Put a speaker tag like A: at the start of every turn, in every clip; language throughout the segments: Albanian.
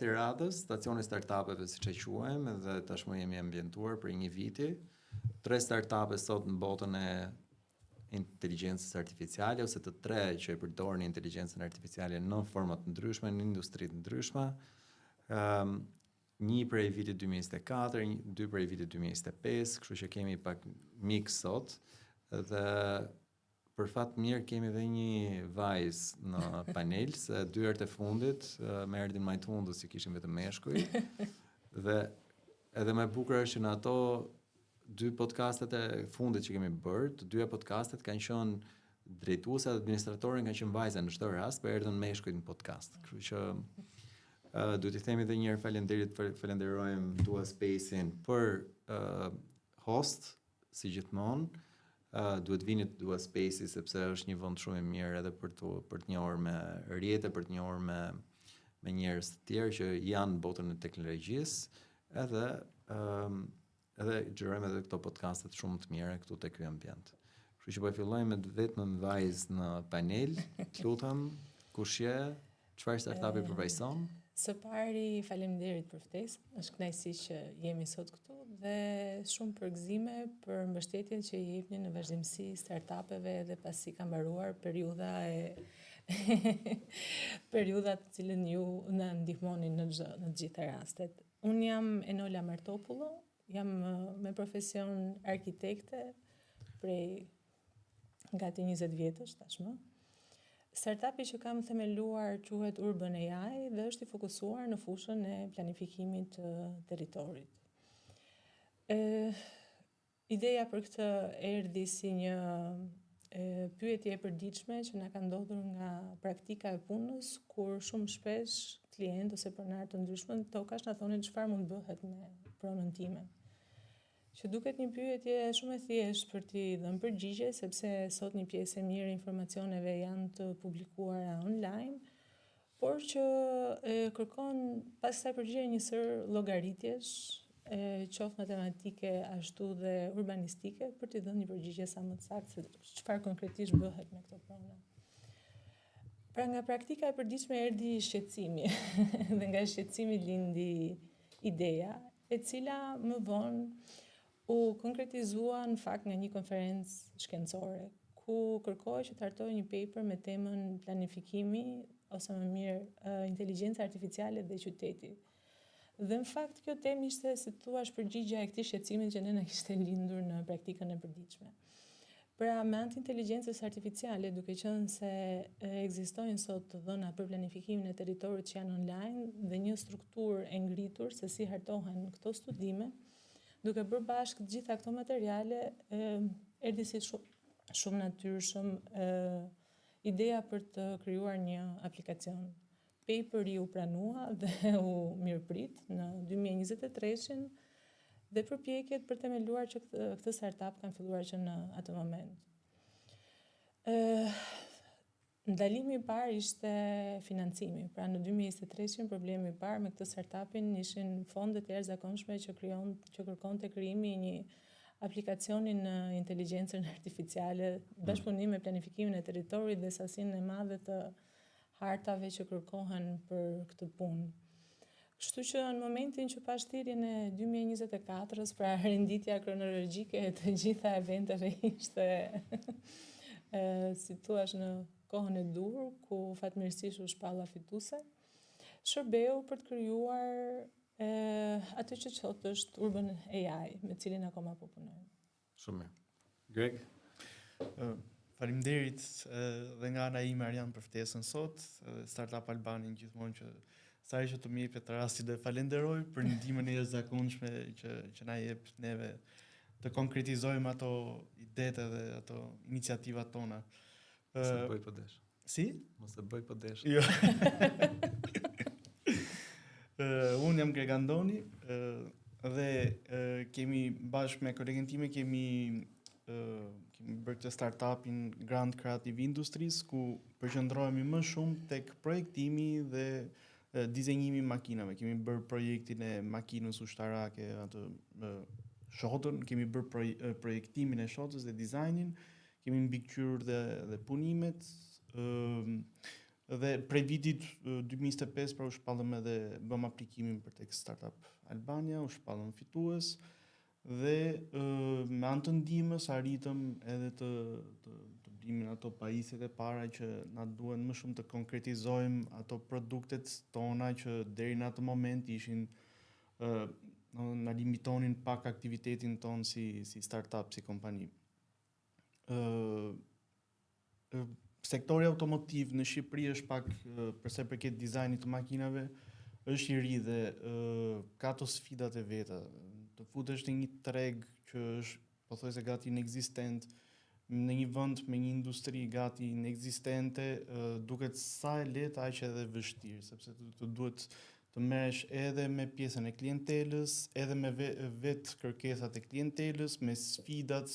A: i radhës, stacioni startupeve siç e quajmë, dhe tashmë jemi ambientuar për 1 viti. 3 startupe sot në botën e inteligjencës artificiale, ose të 3 që e përdorin inteligjencën artificiale në forma të ndryshme, në industri të ndryshme. 1 prej vitit 2024, 2 prej vitit 2025, kështu që kemi pak mik sot, dhe për fat mirë kemi edhe një vajzë në panel, se 2 herët e fundit me erdhin më të hundës si kishim vetëm meshkuj, dhe edhe më e bukur është që në ato 2 podcastet e fundit që kemi bërë, të 2 podcastet kanë qenë drejtuese dhe administratorën kanë qenë vajza në çdo rast, për erdhën meshkujt në podcast. Kështu që duhet i themi edhe një herë faleminderit, falenderojmë Dua Space-in për host, si gjithmonë. Duhet vini të Dua Space sepse është një vend shumë i mirë edhe për të njohur me rrjete, për të njohur me njerëz të tjerë që janë në botën e teknologjisë, edhe xhirojmë edhe këto podcastet shumë të mira këtu tek ky ambient. Kështu që po fillojmë me vetëm vajzë në panel. Të lutem, kush je, çfarë startupi përfaqëson?
B: Së pari, faleminderit për ftesën. Është kënaqësi që jemi sot këtu dhe shumë përgëzime për mbështetjen që i jepni në vazhdimsi startupeve dhe pasi ka mbaruar periudha të cilën ju na ndihmoni në të gjitha rastet. Unë jam Enola Martopullo, jam me profesion arkitekte prej gati 20 vjetësh tashmë. Startupi që kam themeluar quhet Urban AI dhe është i fokusuar në fushën e planifikimit të territorit. Ideja për këtë erdhi si një pyetje e përditshme që na ka ndodhur nga praktika e punës, kur shumë shpesh klient ose pronar të ndryshëm në tokash na thonin çfarë mund bëhet me pronën time. Që duket një pyetje shumë e thjeshtë për t'i dhënë përgjigje, sepse sot një pjesë e mirë e informacioneve janë të publikuara online, por që kërkon pas kësaj përgjigje një sër llogaritjesh, qoftë matematike ashtu dhe urbanistike, për t'i dhënë një përgjigje sa më të saktë se çfarë konkretisht bëhet me këto prona. Pra nga praktika e përditshme erdhi shqetësimi dhe nga shqetësimi lindi ideja, e cila më vonë u konkretizua në fakt nga një konferencë shkencore, ku kërkoj që të hartoj një paper me temën planifikimi, ose më mirë inteligjenca artificiale dhe qyteti. Dhe në fakt kjo temë ishte, si thua, përgjigja e këtij shqetësimi që ne na kishte lindur në praktikën e përditshme. Pra, me anë të inteligjencës artificiale, duke qenë se ekzistojnë sot të dhëna për planifikimin e territorit që janë online dhe një strukturë e ngritur se si hartohen këto studime, duke bërë bashkë gjitha këto materiale, erdhi si shumë natyrshëm ideja për të krijuar një aplikacion. Paperi u pranua dhe u mirëprit në 2023-shin dhe përpjekjet për themeluar që këtë startup kanë filluar që në atë moment. Ndalimi i parë ishte financimi. Pra në 2023 problemi i parë me këtë startupin ishin fondet e jashtëzakonshme që kërkonte krijimi i një aplikacioni në inteligjencën artificiale, bashkëpunim me planifikimin e territorit dhe sasinë e madhe të hartave që kërkohen për këtë punë. Kështu që në momentin që pash thirrjen e 2024-s, pra renditja kronologjike e të gjitha eventeve ishte si thua në kohën e dur, ku fatmirësisht u shpalla fituese, shërbeu për të krijuar atë që thotë është Urban AI, me cilin akoma po punojmë.
A: Shumë mirë. Greg?
C: Faleminderit dhe nga ana ime Arjan për ftesën sot, Startup Albanin gjithmonë që sa herë që të më jepet rasti dhe falenderoj për ndihmën e jashtëzakonshme që na jep neve të konkretizojmë ato idetë dhe ato iniciativat tona.
A: Mos e bëj po desh.
C: Si?
A: Mos e bëj po desh.
C: Jo. Unë jam Greg Andoni dhe kemi bashkë me kolegën time kemi bërë këtë startupin Grand Creative Industries, ku përqendrohemi më shumë tek projektimi dhe dizenjimi i makinave. Kemi bërë projektin e makinës ushtarake, atë shotën, kemi bërë projektimin e shotës dhe dizajnin, kemi mbikëqyrur dhe punimet, Dhe prej vitit 2025 pra u shpallëm edhe bëm aplikimin për tek Startup Albania, u shpallëm fitues dhe me anë të ndihmës arritëm edhe të blimin ato pajisjet e para që na duhen më shumë të konkretizojmë ato produktet tona që deri në atë moment ishin na limitonin pak aktivitetin ton si startup, si kompani. Sektori automotiv në Shqipëri është pak përsa i përket dizajnit të makinave është i ri dhe ka ato sfidat e veta. Të futesh në një treg që është pothuajse gati inekzistent, në një vend me një industri gati inekzistente, duket sa e lehtë aq edhe vështirë, sepse të duhet të merresh edhe me pjesën e klientelës, edhe me vetë kërkesat e klientelës, me sfidat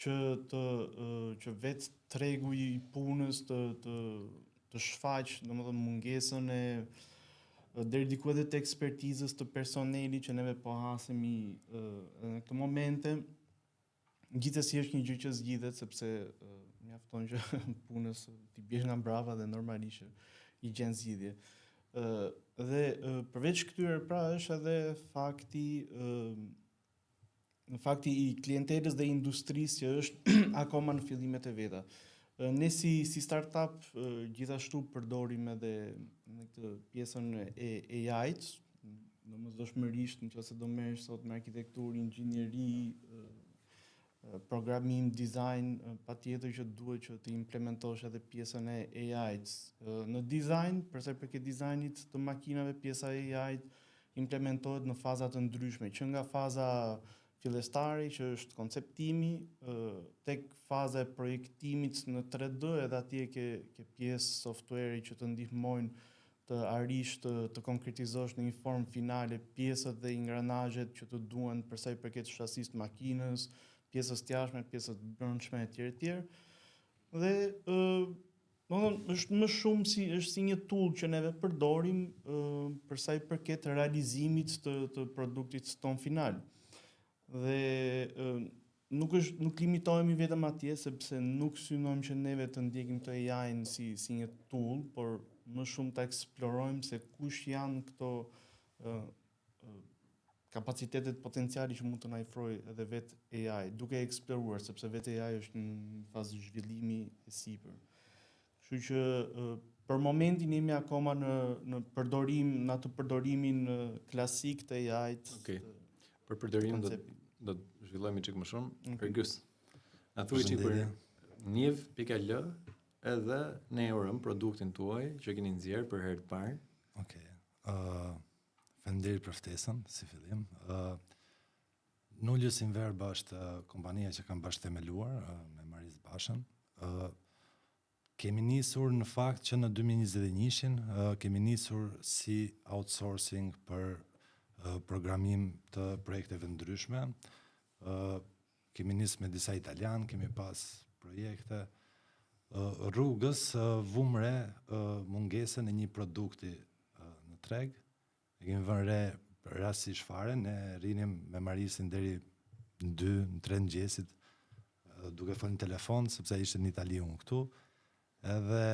C: që vetë tregu i punës të shfaq, domethënë mungesën e deri diku edhe të ekspertizës të personelit që neve po hasemi në këtë momente. Gjithsesi është një gjë që zgjidhet sepse mjafton që punës ti bjesh nga brava dhe normalisht i gjen zgjidhje. Dhe përveç këtyre pra është edhe fakti i klientelës dhe industrisë që është akoma në fillimet e veta. Ne si startup gjithashtu përdorim edhe në këtë pjesën e AI-t, domosdoshmërisht nëse do merresh sot me arkitekturë, inxhinieri, programim, design, patjetër që duhet që të implementosh edhe pjesën e AI-t. Në design, përsa i përket dizajnit të makinave, pjesa e AI-t implementohet në faza të ndryshme, që nga faza fillestare, që është konceptimi, tek faza e projektimit në 3D, edhe atje ke pjesë software që të ndihmojnë të arish të konkretizosh në një formë finale pjesët dhe ingranazhet që të duhen përsa i përket shasisë të makinës, pjesës të jashtme, pjesës të brendshme etj. Dhe është më shumë është si një tool që neve përdorim për sa i përket realizimit të produktit ton final. Dhe nuk limitohemi vetëm atje sepse nuk synojmë që neve të ndjekim të AI-n si një tool, por më shumë të eksplorojmë se kush janë këto kapacitetet potenciali që mund të na ofrojë edhe vetë AI, duke eksploruar, sepse vetë AI është në fazë zhvillimi e sipër. Kështu që për momentin jemi akoma në atë përdorimin klasik të AI-t.
A: Okej. Për përdorimin do të zhvillohemi çik më shumë. Fergus. Na thuaj çik për Niv.al edhe ne urojmë produktin tuaj që keni nxjerr për herë të parë.
D: Okej. Faleminderit për ftesën, si fillim. Nullius Inverba është kompania që kam bashkëthemeluar me Maris Bashën. Kemi nisur në fakt që në 2021-shin kemi nisur si outsourcing për programim të projekteve ndryshme. Kemi nisur me disa italian, kemi pas projekte. Rrugës vumre mungesën e një produkti në treg. E kemi vënë re rastisht fare, ne rinim me Marisin deri në 2-3 mëngjesit duke folur në telefon sepse ishte në Itali unë këtu. Edhe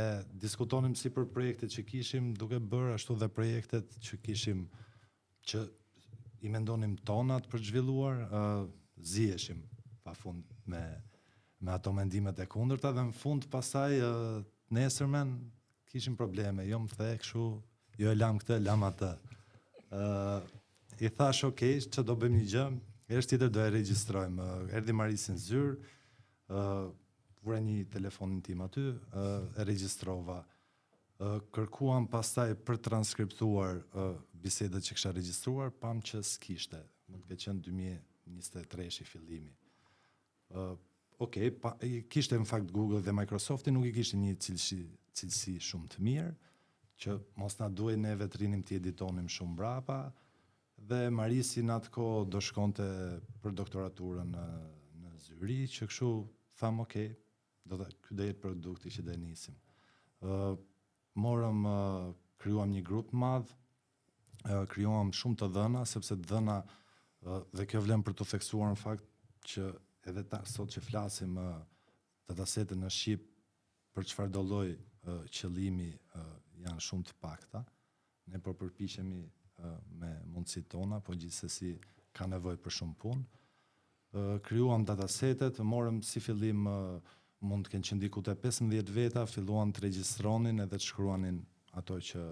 D: diskutonim si për projektet që kishim, duke bërë ashtu dhe projektet që kishim që i mendonim tonat për zhvilluar, ziheshim pafund me ato mendimet e kundërta dhe në fund pastaj nesërmen kishim probleme, jo më the kështu, jo e lam këtë, lam atë. I thash okay, që do bëjmë një gjë, herë tjetër do e regjistrojmë. Erdhi Marisi në zyrë, vura një telefonin tim aty, e regjistrova. Kërkuam pastaj për transkriptuar bisedët që kisha regjistruar, pam që s'kishte. Mund të ketë qenë 2023 i fillimi. Okej, kishte në fakt Google dhe Microsofti, nuk i kishte një cilësi shumë të mirë, që mos na duhej neve të rinim të editonim shumë brapa, dhe Marisi në atë kohë do shkonte për doktoraturën në Zyri, që kështu tham okay, ky do jetë produkti që do e nisim. Morëm, krijuam një grup madh, krijuam shumë të dhëna, sepse dhëna, dhe kjo vlen për të theksuar në fakt që edhe sot që flasim datasetën në Shqip për çfarë do lloj qëllimi janë shumë të pakta. Ne po përpiqemi me mundësitë tona, po gjithsesi ka nevojë për shumë punë. Krijuam datasetet, morëm si fillim mund të kenë që ndiku te 15 veta, filluan të regjistronin edhe të shkruanin ato që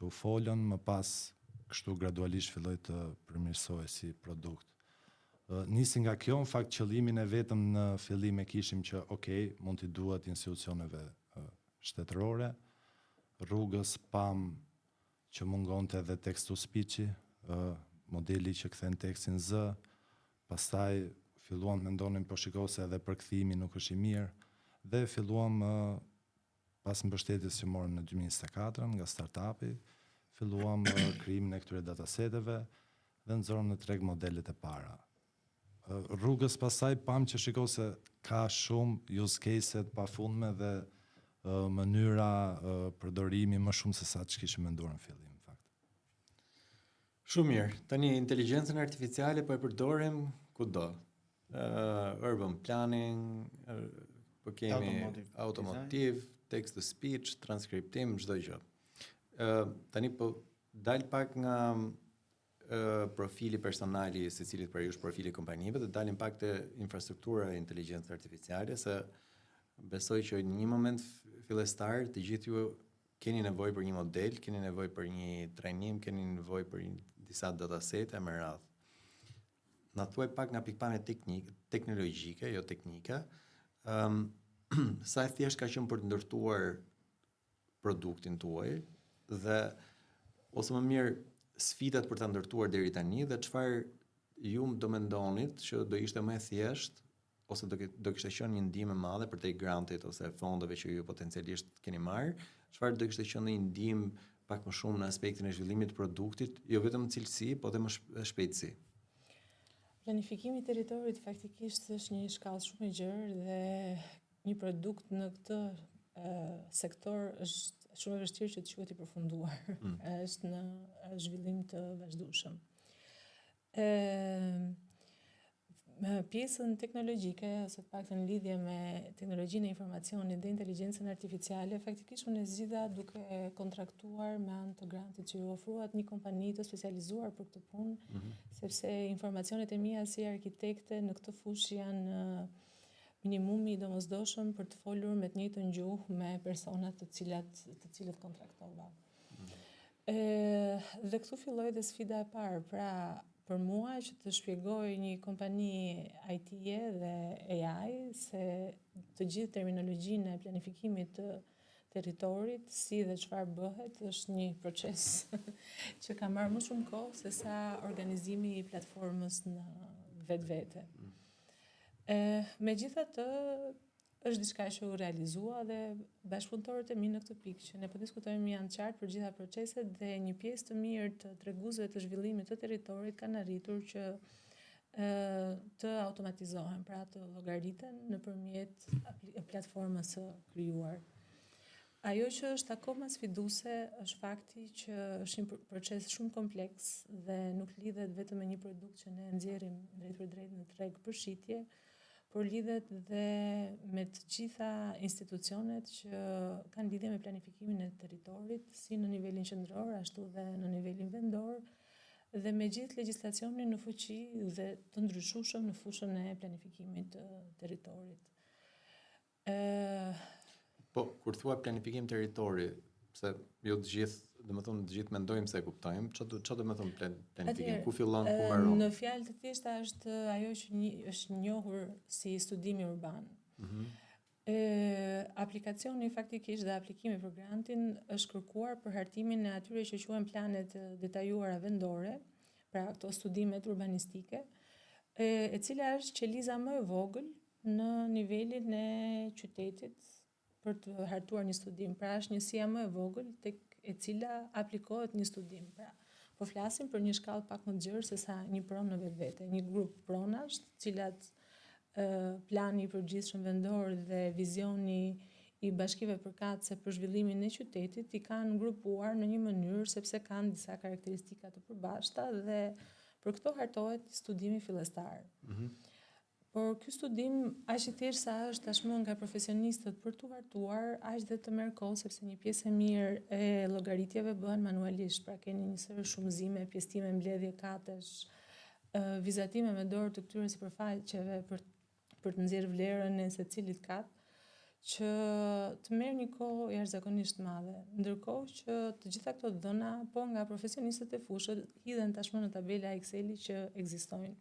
D: u folën, më pas kështu gradualisht filloi të përmirësohej si produkt. Nisi nga kjo, në fakt qëllimin e vetëm në fillim e kishim që mund t'i duhet institucioneve shtetërore, rrugës pam që mungonte edhe text to speech, modeli që kthen tekstin Z, pastaj filluam të mendonin po shiko se edhe përkthimi nuk është i mirë dhe filluam pas mbështetjes që morëm në 2024 nga startupi, filluam krijimin e këtyre dataseteve dhe nxorëm në treg modelet e para. Rrugës pastaj pam që shiko se ka shumë use case-et pafundme dhe mënyra përdorimi më shumë se sa që kishim menduar në fillim, në fakt.
A: Shumë mirë. Tani inteligjencën artificiale po e përdorim kudo. Urban planning, po kemi automotive, text to speech, transkriptim, çdo gjë. Tani po dal pak nga profili personali se cilit për jush profili kompanive dhe dalim pak të infrastruktura e inteligjencës artificiale, se besoj që në një moment fillestar të gjithë ju keni nevojë për një model, keni nevojë për një trajnim, keni nevojë për disa datasete me radhë. Na thuaj pak nga pikpamja teknologjike, jo teknike, sa e thjesht ka qenë për të ndërtuar produktin tuaj dhe ose më mirë sfidat për ta ndërtuar deri tani dhe çfarë ju do mendonit që do ishte më e thjesht ose do kishte qenë një ndihmë e madhe për te grantit ose fondeve që ju potencialisht keni marrë, çfarë do kishte qenë një ndihmë pak më shumë në aspektin e zhvillimit të produktit, jo vetëm cilësi, po edhe më shpejtësi.
B: Planifikimi i territorit faktikisht është një shkallë shumë e gjerë dhe një produkt në këtë sektor është shumë e vështirë që të quhet i përfunduar. Është në zhvillim të vazhdueshëm. Pjesën teknologjike, ose të paktën në lidhje me teknologjinë e informacionit dhe inteligjencën artificiale, faktikisht unë e zgjidha duke kontraktuar me anë të grantit që ju ofruat një kompani të specializuar për këtë punë, sepse informacionet e mia si arkitekte në këtë fushë janë minimumi i domosdoshëm për të folur me të njëjtën gjuhë me personat të cilët kontraktova. Dhe këtu filloi dhe sfida e parë, pra për mua që të shpjegoj një kompani IT-e dhe AI se të gjithë terminologjinë e planifikimit të territorit, si dhe çfarë bëhet, është një proces që ka marrë më shumë kohë se sa organizimi i platformës në vetvete. Megjithatë, është diçka që u realizua dhe bashkëpunëtorët e mi në këtë pikë që ne po diskutojmë janë qartë për gjitha proceset dhe një pjesë të mirë të treguesve të zhvillimit të territorit kanë arritur që të automatizohen, pra të llogariten nëpërmjet platformës së krijuar. Ajo që është akoma sfiduese është fakti që është një proces shumë kompleks dhe nuk lidhet vetëm me një produkt që ne nxjerrim drejt për drejt në treg për shitje, por lidhet dhe me të gjitha institucionet që kanë lidhje me planifikimin e territorit, si në nivelin qendror, ashtu dhe në nivelin vendor, dhe me gjithë legjislacionin në fuqi dhe të ndryshueshëm në fushën e planifikimit të territorit.
A: Po, kur thua planifikim territori, se jo të gjithë, domethënë të gjithë mendojmë se e kuptojmë, çfarë do të thonë planifikim, ku fillon, ku mbaron?
B: Në fjalë të thjeshta është ajo që është njohur si studimi urban. Aplikacioni faktikisht dhe aplikimi për grantin është kërkuar për hartimin e atyre që quhen planet detajuara vendore, pra këto studimet urbanistike, e cila është qeliza më e vogël në nivelin e qytetit për të hartuar një studim. Pra është njësia më e vogël tek e cila aplikohet një studim. Pra, po flasim për një shkallë pak më të gjerë se sa një pronë në vetvete, një grup pronash, të cilat plani i përgjithshëm vendor dhe vizioni i bashkive përkatëse për zhvillimin e qytetit i kanë grupuar në një mënyrë sepse kanë disa karakteristika të përbashkëta dhe për këto hartohet studimi fillestar. Por ky studim aq i thjeshtë sa është tashmë nga profesionistët për tu hartuar, aq dhe të merr kohë sepse një pjesë e mirë e llogaritjeve bëhen manualisht, pra keni një sër shumëzime, pjesëtime, mbledhje katesh, vizatime me dorë të këtyre sipërfaqeve për të nxjerrë vlerën e secilit kat, që të merr një kohë jashtëzakonisht madhe. Ndërkohë që të gjitha këto dhëna, po nga profesionistët e fushës, hidhen tashmë në tabela Excel që ekzistojnë.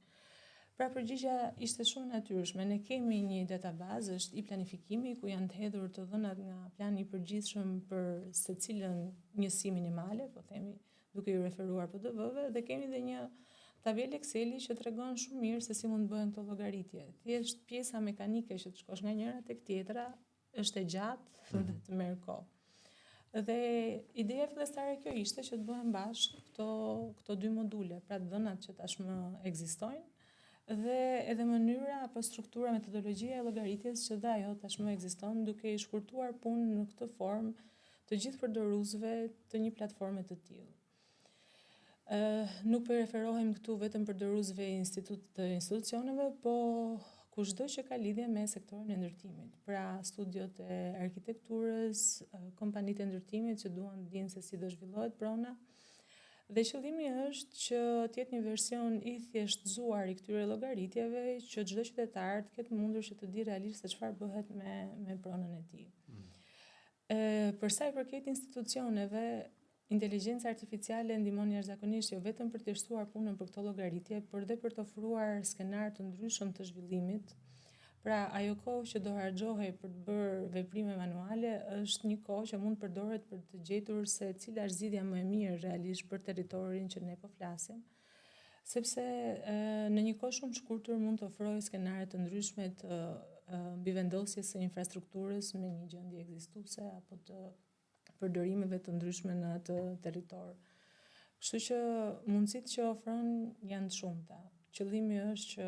B: Pra përgjigja ishte shumë natyrshme. Ne kemi një databazë, është i planifikimi, ku janë të hedhur të dhënat nga plani i përgjithshëm për secilën njësi minimale, po themi, duke ju referuar PDV-ve, dhe kemi dhe një tabelë Exceli që tregon shumë mirë se si mund të bëhen këto llogaritje. Thjesht pjesa mekanike që të shkosh nga njëra tek tjetra është e gjatë dhe të merr kohë. Dhe ideja fillestare kjo ishte që të bëhen bashkë këto dy module, pra të dhënat që tashmë ekzistojnë, dhe edhe mënyra apo struktura, metodologjia e llogaritjes që dhe ajo tashmë ekziston, duke i shkurtuar punën në këtë formë të gjithë përdoruesve të një platforme të tillë. Nuk po referohem këtu vetëm përdoruesve të institucioneve, po kushdo që ka lidhje me sektorin e ndërtimit. Pra studiot e arkitekturës, kompanitë e ndërtimit që duan të dinë se si do zhvillohet prona. Dhe qëllimi është që të jetë një version i thjeshtëzuar i këtyre llogaritjeve, që çdo qytetar të ketë mundur që të di realisht se çfarë bëhet me pronën e tij. Për sa i përket institucioneve, inteligjenca artificiale ndihmon jashtëzakonisht jo vetëm për të shtuar punën për këto llogaritje, por edhe për të ofruar skenar të ndryshëm të zhvillimit. Pra, ajo kohë që do harxhohej për të bërë veprime manuale është një kohë që mund përdoret për të gjetur se cila është zgjidhja më e mirë realisht për territorin që ne po flasim. Sepse në një kohë shumë të shkurtër mund të ofrojë skenare të ndryshme të mbivendosjes së infrastrukturës me një gjendje ekzistuese apo të përdorimeve të ndryshme në atë territor. Kështu që mundësitë që ofron janë të shumta. Qëllimi është që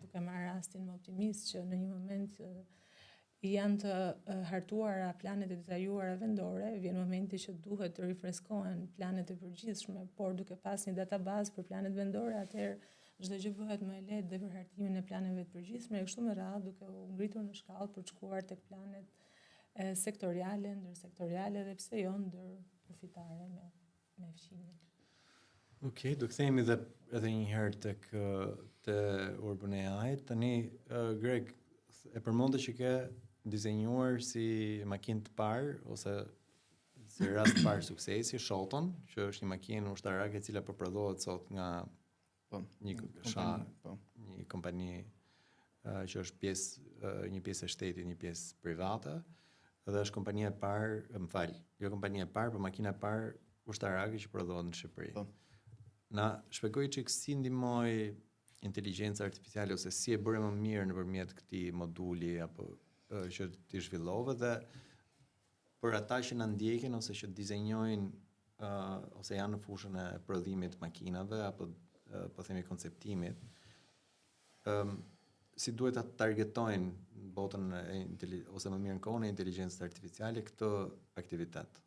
B: duke marrë rastin më optimist që në një moment janë të hartuara planet e detajuara vendore, vjen momenti që duhet të rifreskohen planet e përgjithshme, por duke pas një databazë për planet vendore, atëherë çdo gjë bëhet më e lehtë dhe për hartimin e planeve të përgjithshme, e kështu me radhë duke u ngritur në shkallë për të shkuar tek planet sektoriale, ndërsektoriale dhe pse jo ndërkufitare me fqinje.
A: Okej, do kthehemi edhe një herë te Urban AI. Tani Greg e përmendë që ke dizenjuar si makinë të parë ose si rast të parë suksesi Shoton, që është një makinë ushtarake e cila po prodhohet sot nga një kompani që është një pjesë e shtetit, një pjesë private, dhe është kompania e parë, jo kompania e parë, por makina e parë ushtarake që prodhohet në Shqipëri. Na shpjegoj çik si ndihmoi inteligjenca artificiale ose si e bëre më mirë nëpërmjet këtij moduli apo që ti zhvillove, dhe për ata që na ndjekin ose që dizenjojnë ose janë në fushën e prodhimit të makinave apo po themi konceptimit, si duhet ta targetojnë botën ose më mirë në kohën e inteligjencës artificiale këtë aktivitet.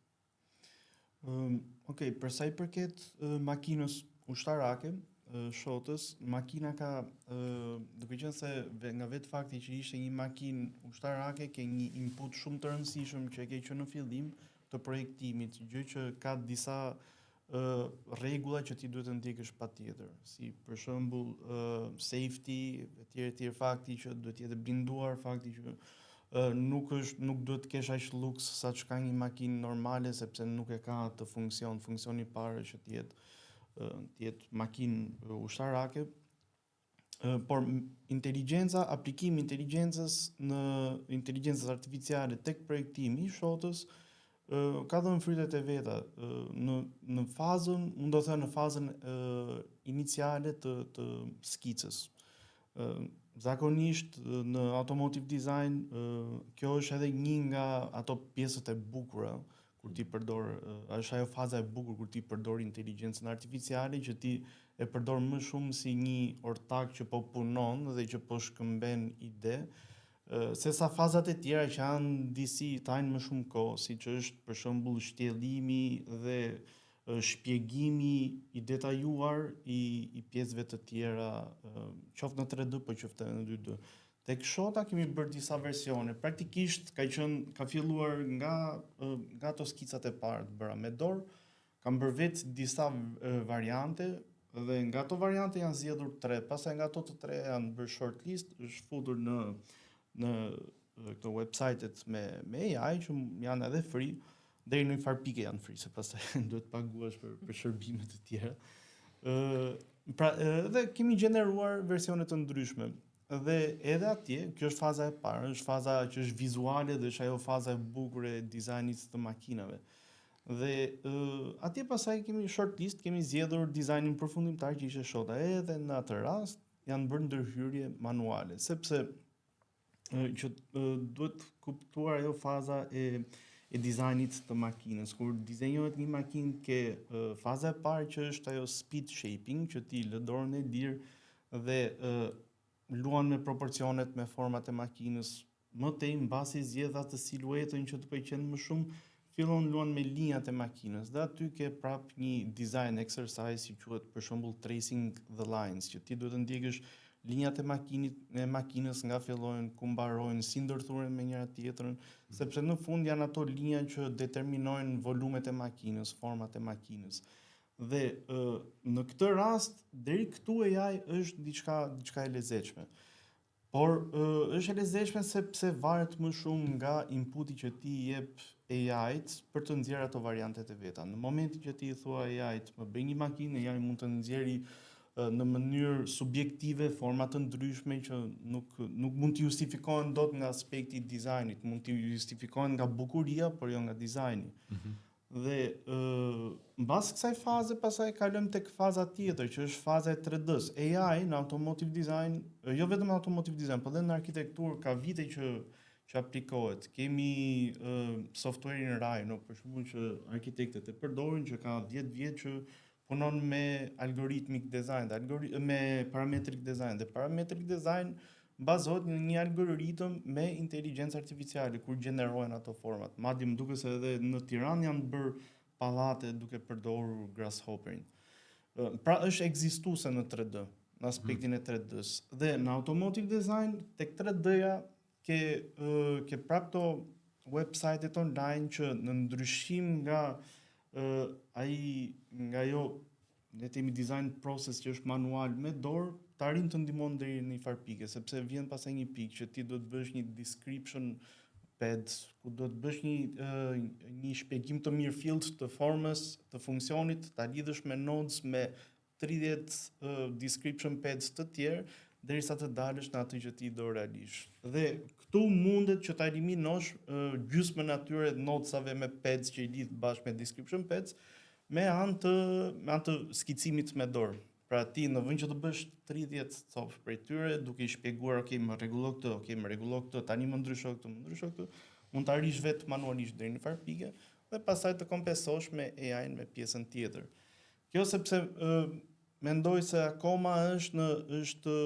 C: Okej, për sa i përket makinës ushtarake, Shotës, makina ka, duke qenë se nga vetë fakti që ishte një makinë ushtarake, ke një input shumë të rëndësishëm që e ke që në fillim të projektimit, gjë që ka disa rregulla që ti duhet të ndjekësh patjetër, si për shembull safety, etj, fakti që duhet të jetë blinduar, fakti që nuk duhet të kesh aq luks sa që ka një makinë normale, sepse nuk e ka atë funksioni i parë që të jetë makinë ushtarake, por aplikimi inteligjencës në inteligjencës artificiale tek projektimi i Shotës ka dhënë frytet e veta në fazën, mund të them në fazën iniciale të skicës. Zakonisht në automotive design kjo është edhe një nga ato pjesët e bukura kur ti përdor, është ajo faza e bukur kur ti përdor inteligjencën artificiale, që ti e përdor më shumë si një ortak që po punon dhe që po shkëmben ide, sesa fazat e tjera që janë disi tajnë më shumë kohë, siç është për shembull shtjellimi dhe shpjegimi i detajuar i pjesëve të tjera, qoftë në 3D, po qoftë në 2D. Tek shota kemi bërë disa versione. Praktikisht ka filluar nga ato skicat e parë të bëra me dorë, kam bërë vetë disa variante dhe nga ato variante janë zgjedhur 3. Pastaj nga ato të 3 janë bërë shortlist, është futur në këto website-et me AI që janë edhe free, deri në një farë pike janë free, se pastaj duhet paguash për shërbimet e tjera. Pra, dhe kemi gjeneruar versione të ndryshme. Dhe edhe atje, kjo është faza e parë, është faza që është vizuale dhe është ajo faza e bukur e dizajnit të makinave. Dhe atje pasaj kemi shortlist, kemi zgjedhur dizajnin përfundimtar që ishte shota. Edhe në atë rast janë bërë ndërhyrje manuale, sepse që duhet kuptuar ajo faza e dizajnit të makinës. Kur dizenjohet një makinë ke faza e parë që është ajo speed shaping, që ti lë dorën e lirë dhe luan me proporcionet, me format e makinës, më tej mbasi zgjedh atë siluetën që të pëlqen më shumë, fillon luan me linjat e makinës. Dhe aty ke prap një design exercise që quhet për shembull tracing the lines, që ti duhet të ndjekësh linjat e makinës nga fillojnë, ku mbarojnë, si ndërthuren me njëra tjetrën, sepse në fund janë ato linja që determinojnë volumet e makinës, format e makinës. Dhe në këtë rast, deri këtu AI është diçka e lezetshme. Por është e lezetshme sepse varet më shumë nga inputi që ti i jep AI-t për të nxjerrë ato variantet e veta. Në momentin që ti i thua AI-t më bëj një makinë, AI mund të nxjerrë në mënyrë subjektive forma të ndryshme që nuk mund të justifikohen dot nga aspekti i dizajnit, mund të justifikohen nga bukuria, por jo nga dizajni. Dhe mbas kësaj faze pastaj kalojmë tek faza tjetër, që është faza e 3D-s. AI në automotive design, jo vetëm në automotive design, por edhe në arkitekturë ka vite që aplikohet. Kemi software-in Rhino, për shembull, që arkitektët e përdorin, që ka 10 vjet që punon me algorithmic design, me parametric design. Dhe parametric design bazohet në një algoritëm me inteligjencë artificiale kur gjenerohen ato format. Madje më duket se edhe në Tiranë janë bërë pallate duke përdorur Grasshopperin. Pra është ekzistuese në 3D, në aspektin e 3D-s. Dhe në automotive design tek 3D-ja ke prap to website-et online që në ndryshim nga ajo le të themi design process që është manual me dorë, të arrin të ndihmon deri në një farë pike, sepse vjen pastaj një pikë që ti do të bësh një description pad, ku do të bësh një shpjegim të mirëfillt të formës, të funksionit, ta lidhësh me nodes me 30 description pads të tjerë, derisa të dalësh në atë që ti do realisht. Dhe këtu mundet që ta eliminosh gjysmën atyre nodesave me pads që i lidh bashkë me description pads me anë të skicimit me dorë. Pra ti në vend që të bësh 30 copë prej tyre, duke i shpjeguar, ok, më rregullo këtë, tani më ndrysho këtë, mund ta rish vetë manualisht deri në farë pike dhe pastaj të kompensosh me AI-n me pjesën tjetër. Kjo sepse mendoj se akoma është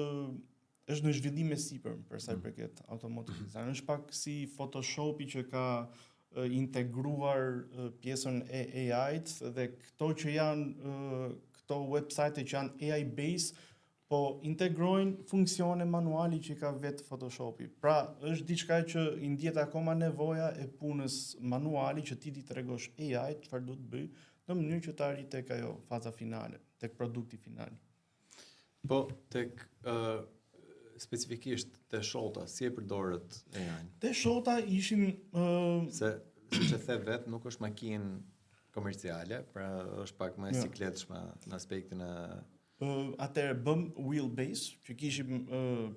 C: në zhvillim e sipër për sa i përket automotive design. Është pak si Photoshopi që ka integruar pjesën e AI-t dhe këto që janë këto website që janë AI based, po integrojnë funksione manuali që ka vetë Photoshopi. Pra, është diçka që i ndjet akoma nevoja e punës manuali që ti tregosh AI çfarë do të bëj në mënyrë që të arrijë tek ajo faza finale, tek produkti final.
A: Po tek specifikisht te shota, si e përdorët AI-n?
C: Te shota ishim
A: se siç e the vet, nuk është makinë komerciale, pra është pak më e sikletshme në aspektin e
C: atëherë bëm wheelbase, që kishim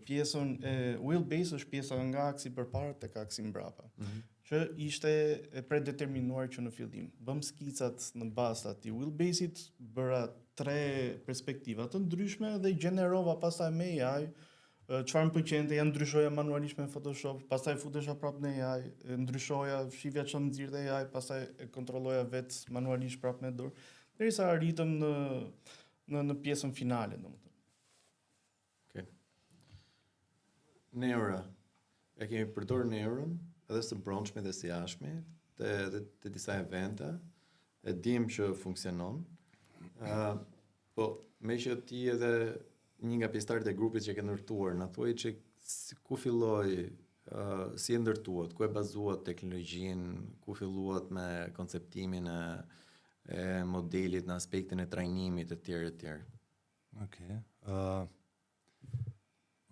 C: pjesën e wheelbase është pjesa nga aksi përpara tek aksi mbrapa. Që ishte e predeterminuar që në fillim. Bëm skicat në bazë të atij wheelbase-it, bëra 3 perspektiva të ndryshme dhe gjenerova pastaj me AI çfarë më pëlqente, ja ndryshoja manualisht me Photoshop, pastaj futesha prapë në AI, ndryshoja, shifja çfarë nxirrte AI, pastaj e kontrolloja vetë manualisht prapë me dorë, derisa arritëm në pjesën finale, domethënë.
A: Okay. Neura. E kemi përdorur Neuron edhe së brendshme dhe së jashtme, te disa evente. e dim që funksionon. Po me që ti edhe një nga pjesëtarët e grupit që ke ndërtuar, na thuaj që ku filloi, si e ndërtuat, ku e bazuat teknologjinë, ku filluat me konceptimin e modelit në aspektin e trajnimit e tjerë e tjerë.
D: Okej.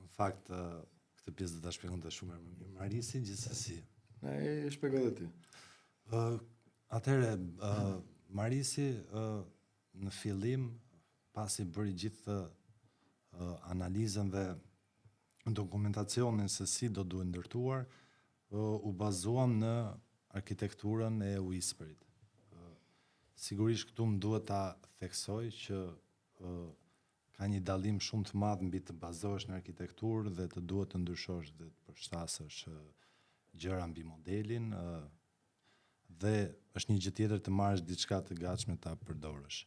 D: Në fakt, këtë pjesë do ta shpjegonte shumë më mirë Marisi, gjithsesi.
A: E shpjegoj edhe ti.
D: Atëherë, Marisi në fillim, pasi bëri gjithë analizën dhe dokumentacionin se si do duhet ndërtuar, u bazuam në arkitekturën e Whisperit. Sigurisht këtu më duhet ta theksoj që ka një dallim shumë të madh mbi të bazohesh në arkitekturë dhe të duhet të ndryshosh dhe të përshtasësh gjëra mbi modelin, dhe është një gjë tjetër të marrësh diçka të gatshme ta përdorësh.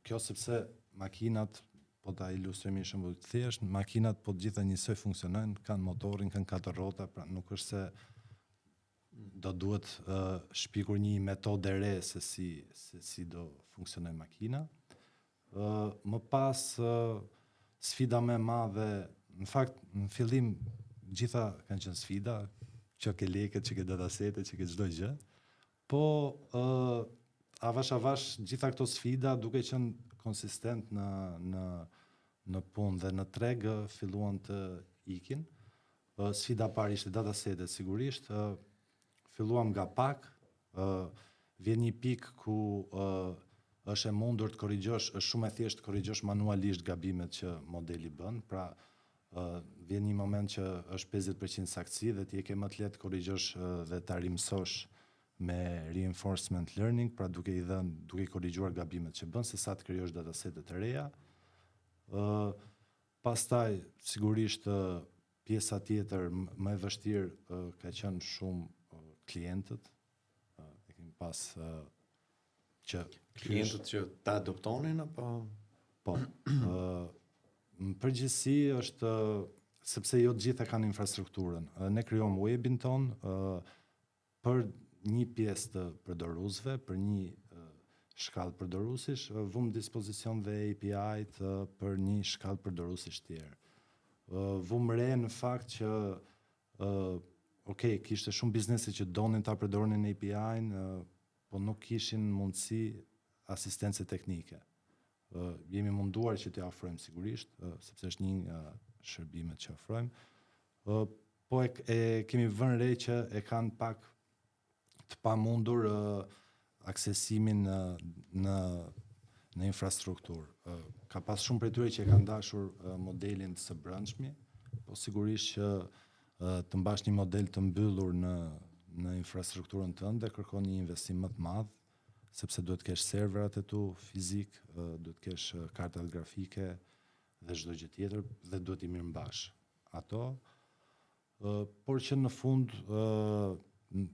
D: Kjo sepse makinat, po ta ilustrojmë një shembull të thjeshtë, makinat po të gjitha njësoj funksionojnë, kanë motorin, kanë 4 rrota, pra nuk është se do duhet shpikur një metodë re se si do funksionojë makina. Më pas sfida më e madhe, në fakt në fillim gjitha kanë qenë sfida, që ke lekët, që ke datasetet, që ke çdo gjë, po avash gjitha këto sfida duke qenë konsistent në punë dhe në treg filluan të ikin. Sfida parë ishte datasetet sigurisht, filluam nga pak, vjen një pikë ku është e mundur të korrigjosh, është shumë e thjeshtë të korrigjosh manualisht gabimet që modeli bën, pra vjen një moment që është 50% saktësi dhe ti e ke më të lehtë korrigjosh dhe ta rimësosh me reinforcement learning, pra duke i korrigjuar gabimet që bën, se sa të krijosh datasete të reja. Pastaj sigurisht pjesa tjetër më e vështirë ka qenë shumë klientët. E kemi pas që
A: Klientët që ta adoptonin apo
D: po. Në përgjithësi është sepse jo të gjitha kanë infrastrukturën. Ne krijojmë webin ton për një pjesë të përdoruesve, për një shkallë përdoruesish, vëmë dispozicion dhe API-t për një shkallë përdoruesish tjerë. Vëmë re në fakt që kishte shumë biznese që donin ta përdornin API-n, po nuk kishin mundësi asistence teknike. Jemi munduar që t'i ofrojmë sigurisht, sepse është një nga shërbimet që ofrojmë, po e kemi vënë re që e kanë pak të pamundur aksesimin në infrastrukturë. Ka pas shumë prej tyre që e kanë dashur modelin të së brendshmi, po sigurisht që të mbash një model të mbyllur në infrastrukturën tënde kërkon një investim më të madh, sepse duhet të kesh serverat e tu fizik, duhet të kesh kartat grafike dhe çdo gjë tjetër dhe duhet i mirëmbash ato. Por që në fund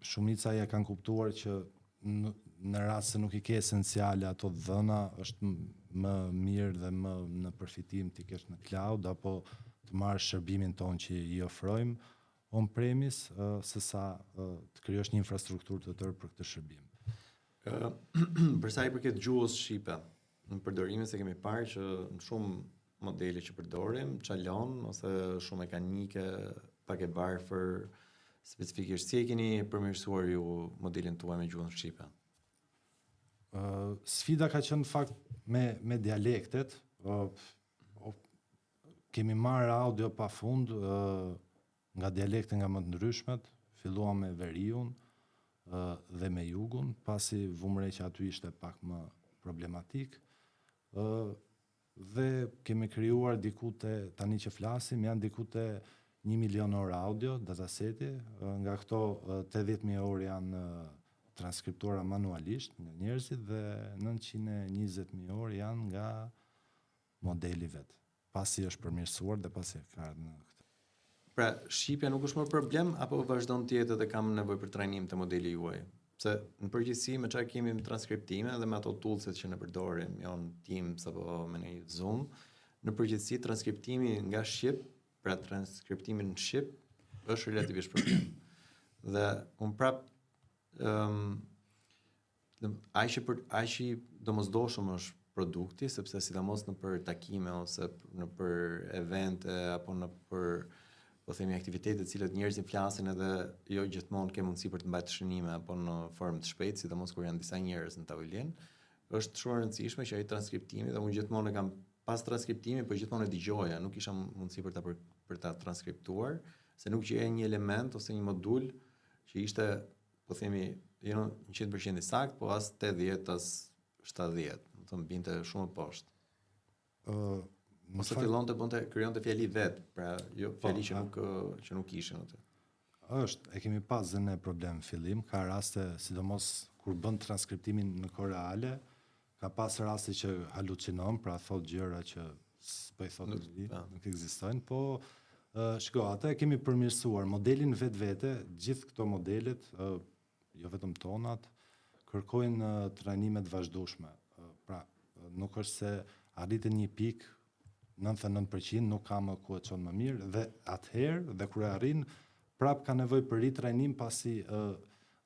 D: shumica ja kanë kuptuar që në rast se nuk i ke esenciale ato dhëna, është më mirë dhe më në përfitim t'i kesh në cloud apo të marrësh shërbimin ton që i ofrojmë on-premise, sesa të krijosh një infrastrukturë të tërë për këtë shërbim.
A: Për sa i përket gjuhës shqipe, në përdorimin se kemi parë që në shumë modele që përdorim, çalon ose shumë mekanike, pak e varfër, specifikisht si e keni përmirësuar ju modelin tuaj me gjuhën shqipe?
D: Sfida ka qenë në fakt me dialektet. Kemi marrë audio pafund nga dialekte nga më të ndryshmet, filluam me Veriun dhe me Jugun, pasi vumre që aty ishte pak më problematik, dhe kemi krijuar tani që flasim, janë diku te 1 milion orë audio, dataseti, nga këto 80.000 orë janë transkriptuara manualisht nga njerëzit dhe 920.000 orë janë nga modeli vet, pasi është përmirësuar dhe pasi ka ardhur në këtë.
A: Pra, shqipja nuk është më problem, apo vazhdon të jetë dhe kam nevojë për trajnim të modeli juaj? Se në përgjithësi me çfarë kemi në transkriptime dhe me ato toolset që ne përdorim, janë Teams apo me një Zoom, në përgjithësi transkriptimi nga shqip, pra transkriptimi në shqip, është relativisht problem. Dhe unë prap aq i domosdoshëm është produkti, sepse sidomos në për takime ose në për evente apo në për po themi aktivitete të cilat njerëzit flasin edhe jo gjithmonë ke mundësi për të mbajtur shënime apo në formë të shpejtë, sidomos kur janë disa njerëz në tavolinë, është shumë e rëndësishme që ai transkriptimi, dhe unë gjithmonë e kam pas transkriptimi, po gjithmonë e dëgjoja, nuk kisha mundësi për ta transkriptuar, se nuk gjeja një element ose një modul që ishte, po themi, jo 100% i sakt, po as 80, as 70, do të binte shumë poshtë. Ose krijonte fjali vet, pra jo fjali që nuk ishin atë.
D: E kemi pas dhe ne problem në fillim, ka raste, sidomos kur bën transkriptimin në kohë reale, ka pas raste që halucinon, pra thot gjëra që s'po i thot nuk ekzistojnë, po shiko, ata e kemi përmirësuar modelin vetvete, gjithë këto modelet, jo vetëm tonat, kërkojnë trajnime të vazhdueshme. Pra, nuk është se arritën një pikë 99% nuk ka më ku e çon më mirë, dhe atëherë dhe kur e arrin, prap ka nevojë për ritrajnim, pasi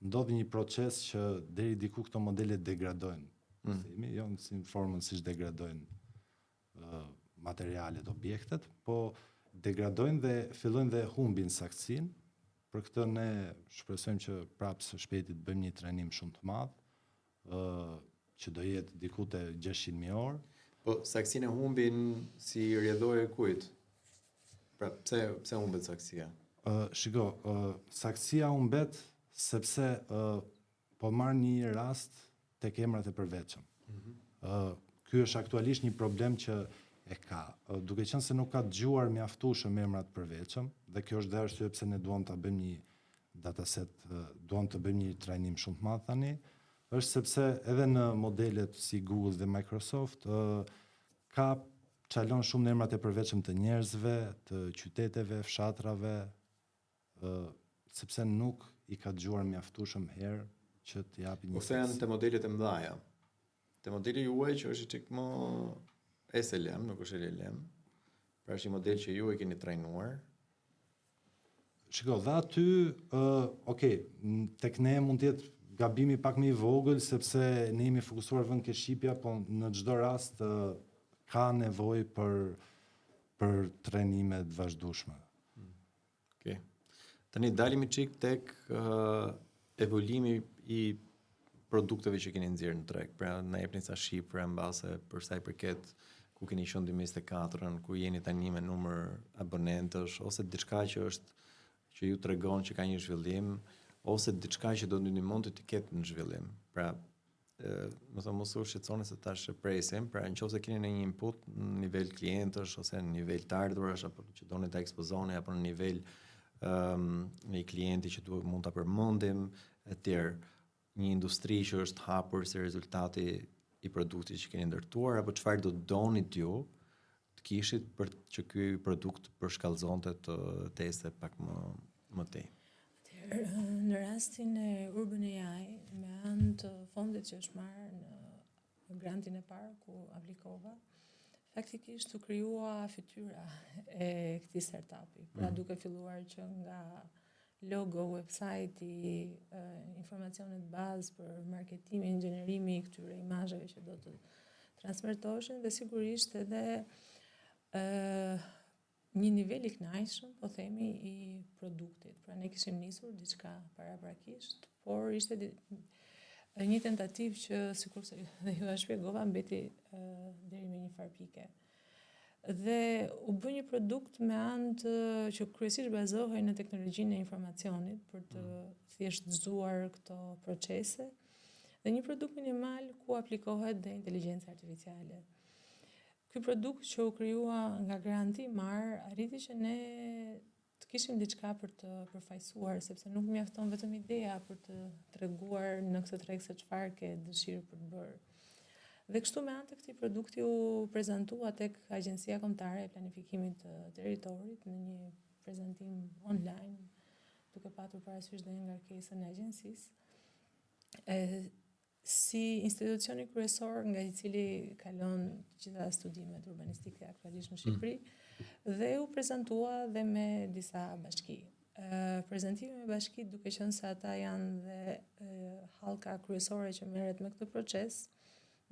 D: ndodh një proces që deri diku këto modele degradojnë. Jo në formën siç degradojnë materialet, objektet, po degradojnë dhe fillojnë dhe humbin saktësinë. Për këtë ne shpresojmë që prapë së shpejti të bëjmë një trajnim shumë të madh, që do jetë diku te 600.000 orë.
A: Po saktësinë e humbin si rrjedhore kujt? Pra pse humbet saktësia?
D: Shiko, saktësia humbet sepse po marr një rast tek emrat e përveçëm. Ky është aktualisht një problem që e ka, duke qenë se nuk ka dëgjuar mjaftueshëm emrat përveçëm, dhe kjo është dhe arsye pse ne duam ta bëjmë një dataset, duam të bëjmë një trajnim shumë të madh tani, është sepse edhe në modelet si Google dhe Microsoft ka çalon shumë në emrat e përveçëm të njerëzve, të qyteteve, fshatrave, sepse nuk i ka dëgjuar mjaftueshëm herë që të japi një.
A: Ose janë te modelet e mëdha. Te modeli juaj që është çik më SLM, nuk është LLM. Pra është një model që ju e keni trajnuar.
D: Shiko, dhe aty, tek ne mund të jetë gabimi pak më i vogël, sepse ne jemi fokusuar vend ke shqipja, po në çdo rast ka nevojë për trajnime të vazhdueshme.
A: Okej. Tani dalimi çik tek evolimi i produkteve që keni nxjerrë në treg. Pra na jepni sa shifra mbase për sa i përket ku keni qenë 2024-ën, ku jeni tani me numër abonentësh, ose diçka që ju tregon që ka një zhvillim, ose diçka që do të ndihmonte të ketë në zhvillim. Pra, më thonë mos u shqetësoni se tash e presim, pra nëse keni një input në nivel klientësh ose në nivel të ardhurash, apo që doni ta ekspozoni, apo në nivel një klienti që mund ta përmendim, etj. Një industri që është hapur si rezultati i produktit që keni ndërtuar, apo çfarë do donit ju të kishit për që ky produkt përshkallëzonte të ecte pak më tej.
B: Në rastin e Urban AI, me anë të fondit që është marrë në grantin e parë ku aplikova, faktikisht u krijua fytyra e këtij startupi. Pra duke filluar që nga logo, website-i, informacionet bazë për marketimin, gjenerimi i këtyre imazheve që do të transmetoheshin, dhe sigurisht edhe një nivel i kënaqshëm, po themi, i produktit. Pra ne kishim nisur diçka paraprakisht, por ishte një tentativë që, sikurse dhe ju e shpjegova, mbeti deri me një farë pike. Dhe u bë një produkt me anë të që kryesisht bazohej në teknologjinë e informacionit për të thjeshtëzuar këto procese, dhe një produkt minimal ku aplikohet dhe inteligjenca artificiale. Ky produkt që u krijua nga granti i marr, arriti që ne të kishim diçka për të përfaqësuar, sepse nuk mjafton vetëm ideja për të treguar në këtë treg se çfarë ke dëshirë për të bërë. Dhe kështu me anë të këtij produkti u prezantua tek Agjencia Kombëtare e Planifikimit të Territorit në një prezantim online, duke patur parasysh dhe ngarkesën e agjencisë, si institucioni kryesor nga i cili kalon të gjitha studimet urbanistike aktualisht në Shqipëri, dhe u prezantua dhe me disa bashki. Prezantimi me bashkitë, duke qenë se ata janë dhe hallka kryesore që merret me këtë proces,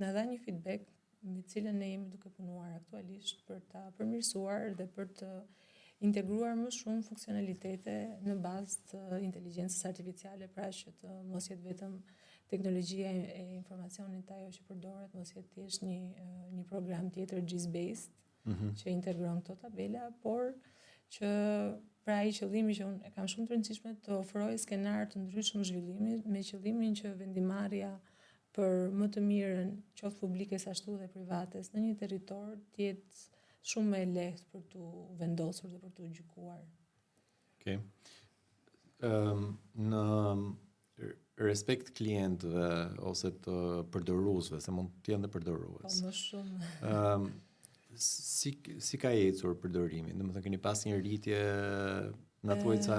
B: na dha një feedback me cilën ne jemi duke punuar aktualisht për ta përmirësuar dhe për të integruar më shumë funksionalitete në bazë të inteligjencës artificiale, pra që të mos jetë vetëm teknologjia e informacionit ajo që përdoret, mos jetë thjesht një program tjetër GIS-based që integron këto tabela, por që pra ai qëllimi që unë e kam shumë të rëndësishme të ofroj skenar të ndryshëm zhvillimi me qëllimin që vendimarrja për më të mirën, qoftë publike sa ashtu dhe privates, në një territor të jetë shumë më e lehtë për tu vendosur dhe për tu gjykuar.
A: Okej. Në respekt klientëve ose të përdoruesve, se mund të jenë dhe përdorues.
B: Po më shumë.
A: Si ka ecur përdorimi? Domethënë keni pas një rritje, na thuaj ca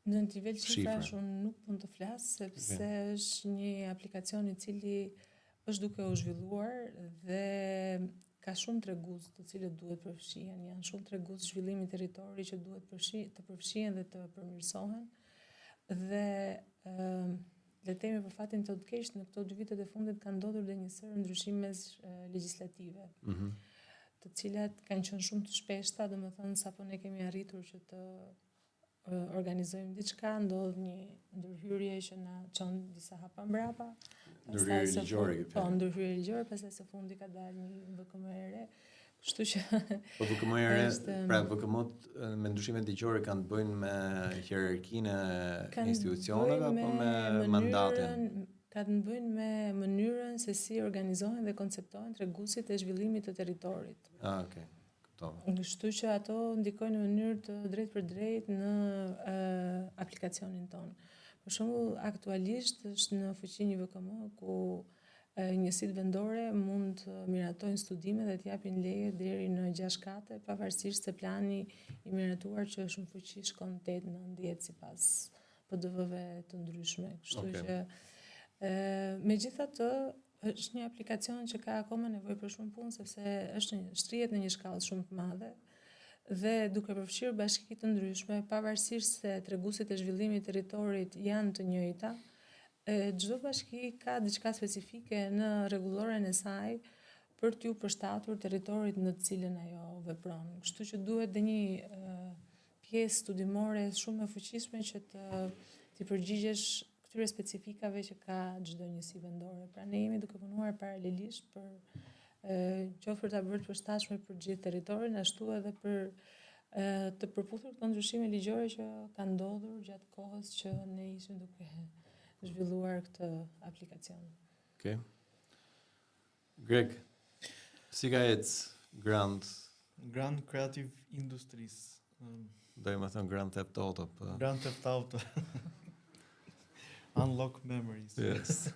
B: në nivel
A: shifra.
B: shifrash unë nuk mund të flas sepse është një aplikacion i cili është duke u zhvilluar dhe ka shumë tregues të cilët duhet përfshihen. Janë shumë tregues zhvillimi i territorit që duhet të përfshihen dhe të përmirësohen. Dhe le të themi për fatin të keq, në këto 2 vitet e fundit ka ndodhur dhe një sër ndryshimesh legjislative, të cilat kanë qenë shumë të shpeshta, domethënë sapo ne kemi arritur që të organizojmë diçka, ndodh një ndërhyrje që na çon disa hapa mbrapa.
A: Ndërhyrje ligjore.
B: Po, ndërhyrje ligjore, pastaj së fundi ka dalë një VKM e re. Kështu që
A: po VKM e re, pra VKM-t me ndryshimet ligjore kanë të bëjnë me hierarkinë e institucioneve apo me mandatin?
B: Kanë të bëjnë me mënyrën se si organizohen dhe konceptohen treguesit e zhvillimit të territorit.
A: Okej.
B: Kështu që ato ndikojnë në mënyrë të drejtë për drejtë në aplikacionin tonë. Për shembull, aktualisht është në fuqi një VKM ku njësitë vendore mund të miratojnë studime dhe të japin leje deri në 6 kate, pavarësisht se plani i miratuar që është në fuqi shkon 8-9 sipas PDV-ve të ndryshme. Kështu që megjithatë është një aplikacion që ka akoma nevojë për shumë punë sepse shtrihet në një shkallë shumë të madhe dhe duke përfshirë bashki të ndryshme, pavarësisht se treguesit e zhvillimit të territorit janë të njëjta, çdo bashki ka diçka specifike në rregulloren e saj për t'ju përshtatur territorit në të cilën ajo vepron. Kështu që duhet dhe një pjesë studimore shumë e fuqishme që të përgjigjesh këtyre specifikave që ka çdo njësi vendore. Pra ne jemi duke punuar paralelisht për qoftë për ta bërë të përshtatshme për gjithë territorin, ashtu edhe për të përputhur këto ndryshime ligjore që kanë ndodhur gjatë kohës që ne ishim duke zhvilluar këtë aplikacion.
A: Okej. Greg, si ka ecë
C: Grand Creative Industries.
A: Do më thënë Grand Theft Auto.
C: Grand Theft Auto. Unlock memories.
A: Yes.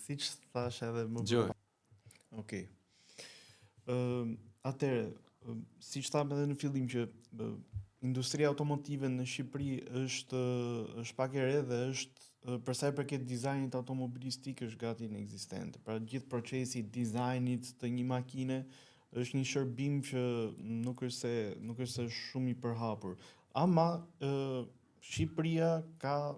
C: Siç thash edhe më
A: Gjoj.
C: Okej. Atëherë, siç tham edhe në fillim që industria automotive në Shqipëri është pak e re dhe është për sa i përket dizajnit automobilistik është gati inekzistente. Pra gjithë procesi i dizajnit të një makine është një shërbim që nuk është se shumë i përhapur. Ama Shqipëria ka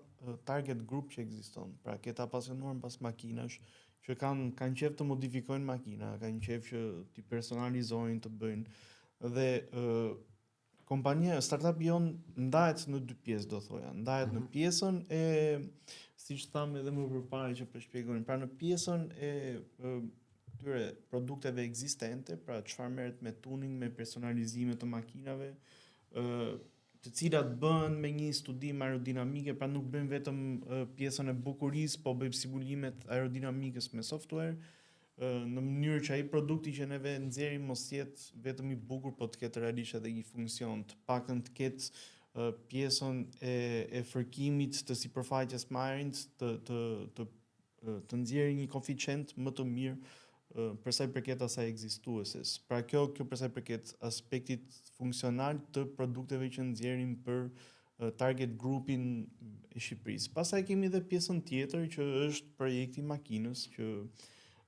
C: target group që ekziston. Pra këta pasionuar pas makinash që kanë qef të modifikojnë makina, kanë qef që t'i personalizojnë, të bëjnë dhe kompania startupi jon ndahet në 2 pjesë, do thoja. Ndahet në pjesën e, siç tham edhe më përpara që po shpjegojmë, pra në pjesën e këtyre produkteve ekzistente, pra çfarë merret me tuning, me personalizime të makinave, të cilat bëhen me një studim aerodinamike, pra nuk bëjmë vetëm pjesën e bukurisë, po bëjmë simulimet aerodinamikës me software, në mënyrë që ai produkti që neve nxjerrim mos jetë vetëm i bukur, po të ketë realisht edhe një funksion, të paktën të ketë pjesën e fërkimit të sipërfaqes marrint, të nxjerrë një koeficient më të mirë për sa i përket asaj ekzistueses. Pra kjo për sa i përket aspektit funksional të produkteve që nxjerrim për target grupin e Shqipërisë. Pastaj kemi edhe pjesën tjetër që është projekti i makinës që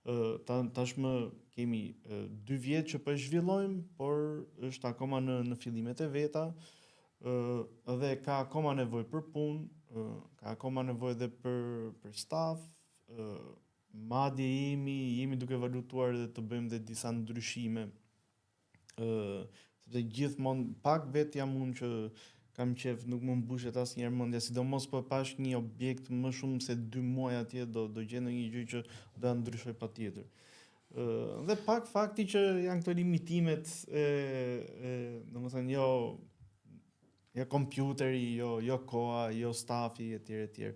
C: Tashmë kemi 2 vjet që po e zhvillojmë, por është akoma në fillimet e veta, dhe ka akoma nevojë për punë, ka akoma nevojë edhe për staf, madje jemi duke vazhduar edhe të bëjmë dhe disa ndryshime, sepse gjithmonë pak vetë jam unë që kam qef, nuk më mbushet asnjëherë mendja, sidomos po pash një objekt më shumë se 2 muaj atje, do gjej ndonjë gjë që do ta ndryshoj patjetër. Dhe pak fakti që janë këto limitimet, domethënë jo kompjuteri, jo koha, jo stafi etj.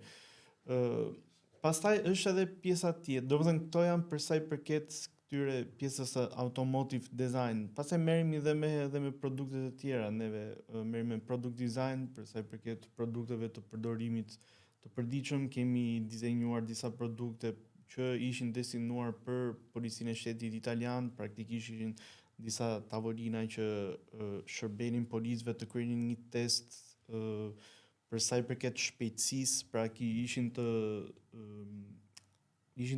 C: Pastaj është edhe pjesa tjetër. Domethënë këto janë për sa i përket këtyre pjesës së automotive design. Pastaj merremi edhe me produktet e tjera. Neve merremi me product design për sa i përket produkteve të përdorimit të përditshëm. Kemi dizenjuar disa produkte që ishin destinuar për policinë e shtetit italian, praktikisht ishin disa tavolina që shërbenin policëve të kryejnë një test për sa i përket shpejtësisë, pra ishin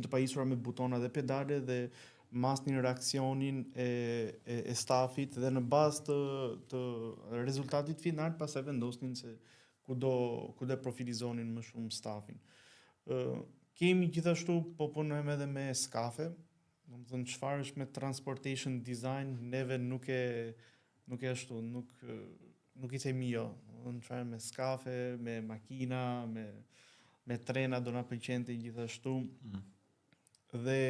C: të pajisura me butona dhe pedale dhe masnin reaksionin e stafit dhe në bazë të rezultatit final pastaj vendosnin se ku do profilizonin më shumë stafin. Kemi gjithashtu po punojmë edhe me skafe. Domethënë çfarë është me transportation design, neve nuk e ashtu, nuk I themi jo. Domethënë çfarë me skafe, me makina, me trena do na pëlqente gjithashtu. Dhe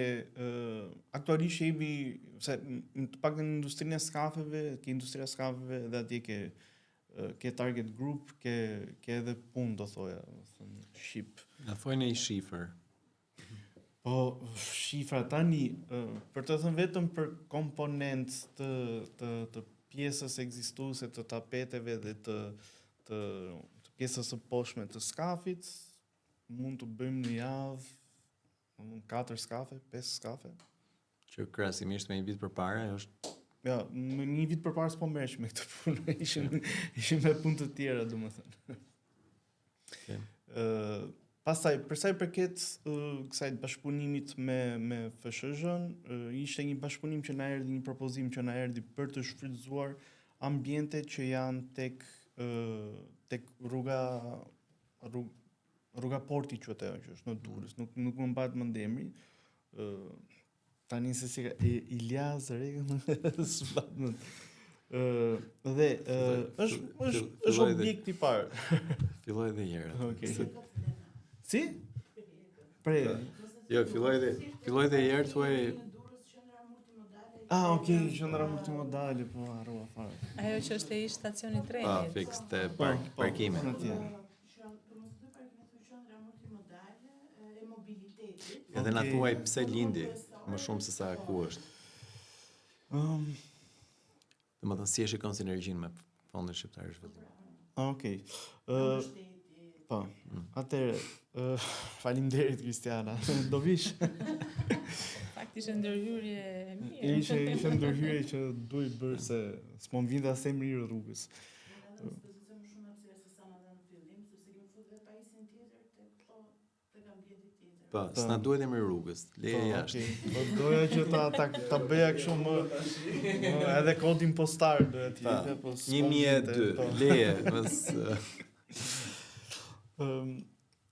C: aktualisht jemi, se të paktën në industrinë e skafeve, ke industria e skafeve dhe atje ke target group, ke edhe punë, do thoja, ship.
A: Na thojnë I shifër.
C: Po, shifra tani, për të thënë vetëm për komponent të pjesës ekzistuese të tapeteve dhe të pjesës së poshtme të skafit, mund të bëjmë në javë 4 skafe, 5 skafe. Që
A: krahasimisht me një vit përpara është.
C: Ja, me një vit përpara s'po merresh me këtë punë, ishin me punë të tjera, domethënë.
A: Okay.
C: Pastaj, për sa I përket kësaj bashkëpunimit me FSH-n, ishte një bashkëpunim që na erdhi, një propozim që na erdhi për të shfrytzuar ambientet që janë tek rruga Porti quhet ajo, që është në Durrës, nuk më mbahet mend emri. Tani se si Ilias s'mbahet mend. Dhe është objekt I parë.
A: Filloi edhe herë.
C: Okej. Si?
A: Jo, filloi edhe herë thuaj.
C: Okay, qendra multimodale, po harrova fare.
B: Ajo që është I stacioni trenit.
A: Fix te parkimi. Edhe na thuaj pse lindi më shumë se sa ku është. Domethënë si e shikon sinergjinë me Fondin Shqiptar të Zhvillimit.
C: Okej. Po. Atëherë, faleminderit Kristiana. Do vish?
B: Fakti ishte ndërhyrje e mirë.
C: Ishte ndërhyrje që duaj bërë se s'po më vinte as emri I rrugës.
A: Po, s'na duhet emri rrugës. Leje jashtë.
C: Po doja që ta bëja kështu më edhe kodin postar duhet të jetë, po
A: 1002. Leje, mos.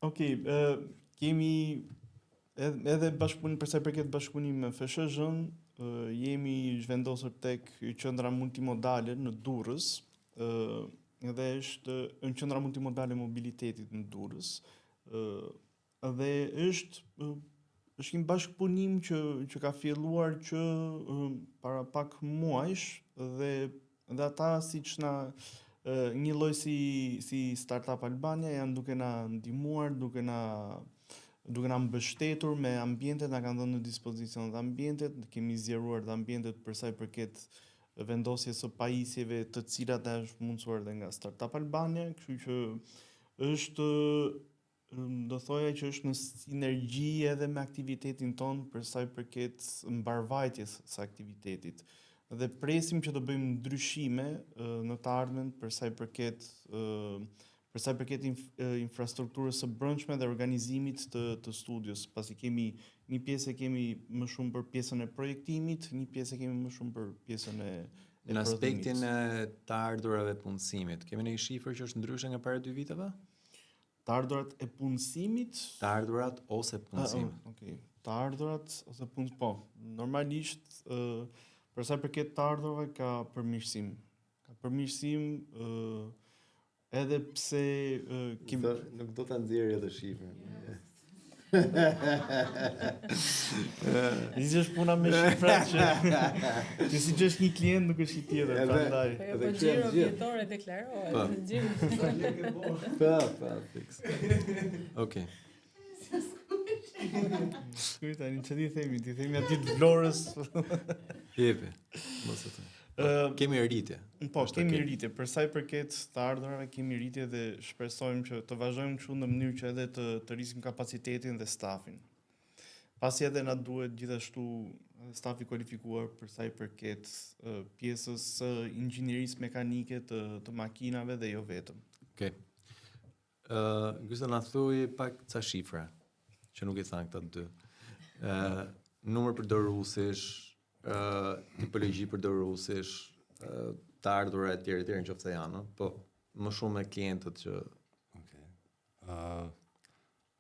C: Okej, kemi edhe bashkëpunim për sa I përket bashkëpunimit me FSH-n, jemi zhvendosur tek qendra multimodale në Durrës, edhe është në qendra multimodale mobilitetit në Durrës. Dhe është një bashkëpunim që ka filluar që para pak muajsh dhe ata siç na një lloj si Startup Albania janë duke na ndihmuar, duke na mbështetur me ambientet, na kanë dhënë në dispozicion dhe ambientet, kemi zgjeruar dhe ambientet për sa I përket vendosjes së pajisjeve të cilat është mundsuar edhe nga Startup Albania, kështu që është do thoja që është në sinergji edhe me aktivitetin ton për sa I përket mbarvajtjes së aktivitetit. Dhe presim që të bëjmë ndryshime në të ardhmen për sa I përket për sa i përket infrastrukturës së brendshme dhe organizimit të studios, pasi kemi një pjesë kemi më shumë për pjesën e projektimit, një pjesë kemi më shumë për pjesën e
A: Në aspektin e të ardhurave punësimit, kemi një shifër që është ndryshe nga para 2 viteve?
C: Të ardhurat e punësimit,
A: Të ardhurat ose punësimit.
C: Okej. Të ardhurat ose po. Normalisht për sa i përket të ardhurave ka përmirësim. Ka përmirësim edhe pse
A: Nuk do ta nxjerrë atë shifrën.
C: Si është puna me shifrat që si që është një klient nuk është i tjetër, prandaj.
B: Po xhiro vjetore deklarohet, xhiro.
A: Pa, fix. Okej.
C: Tani çfarë ti themi aty të Vlorës.
A: Jepi. Mos e them. Kemi rritje.
C: Po, kemi rritje. Për sa i përket të ardhurave, kemi rritje dhe shpresojmë që të vazhdojmë kështu në mënyrë që edhe të rrisim kapacitetin dhe stafin. Pasi edhe na duhet gjithashtu stafi kualifikuar për sa i përket pjesës së inxhinierisë mekanike të makinave dhe jo vetëm.
A: Okej. Gjysë na thuaj pak ca shifra, që nuk i thanë këta dy. Numër përdoruesish, tipologji përdoruesish, të ardhura e tjerë në qoftë se janë, po më shumë me klientët që...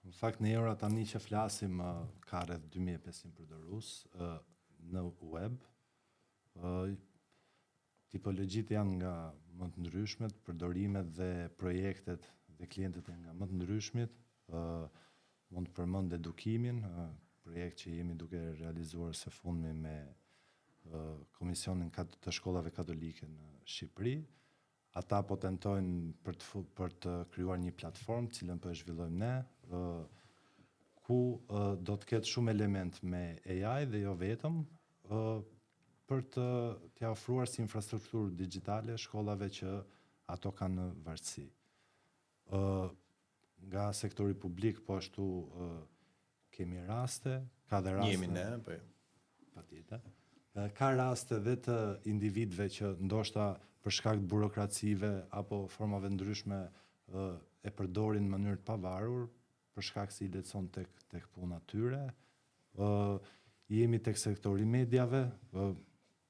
D: Në fakt në euro tani që flasim ka rreth 2500 përdorues në web. Tipologjitë janë nga më të ndryshmet, përdorimet dhe projektet dhe klientët janë nga më të ndryshmit. Mund të përmend edukimin, projekt që jemi duke realizuar së fundmi me Komisionin të shkollave katolike në Shqipëri. Ata po tentojnë për të krijuar një platformë, cilën po e zhvillojmë ne, ku do të ketë shumë element me AI dhe jo vetëm, për t'ia ofruar si infrastrukturë digjitale shkollave që ato kanë në varësi. Nga sektori publik, po ashtu kemi raste, ka dhe raste...
A: Jemi ne, po jo.
D: Patjetër. Ka raste dhe të individëve që ndoshta për shkak të burokracive apo formave ndryshme e përdorin në mënyrë të pavarur, për shkak se i lehtëson tek puna e tyre. Jemi tek sektori medjave,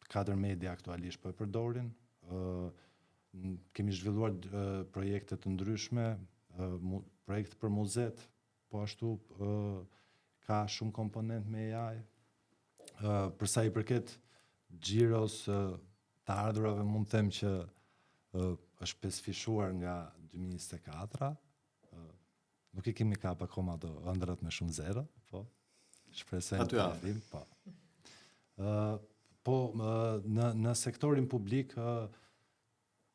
D: 4 media aktualisht po e përdorin. Kemi zhvilluar projekte të ndryshme, projekt për muzet, po ashtu ka shumë komponent me AI. Për sa i përket xhiros të ardhurave, mund të them që është specifikuar nga 2024. Nuk i kemi kap akoma ato ëndrat me shumë zero, po. Shpresojmë të arrijmë, po. Po në sektorin publik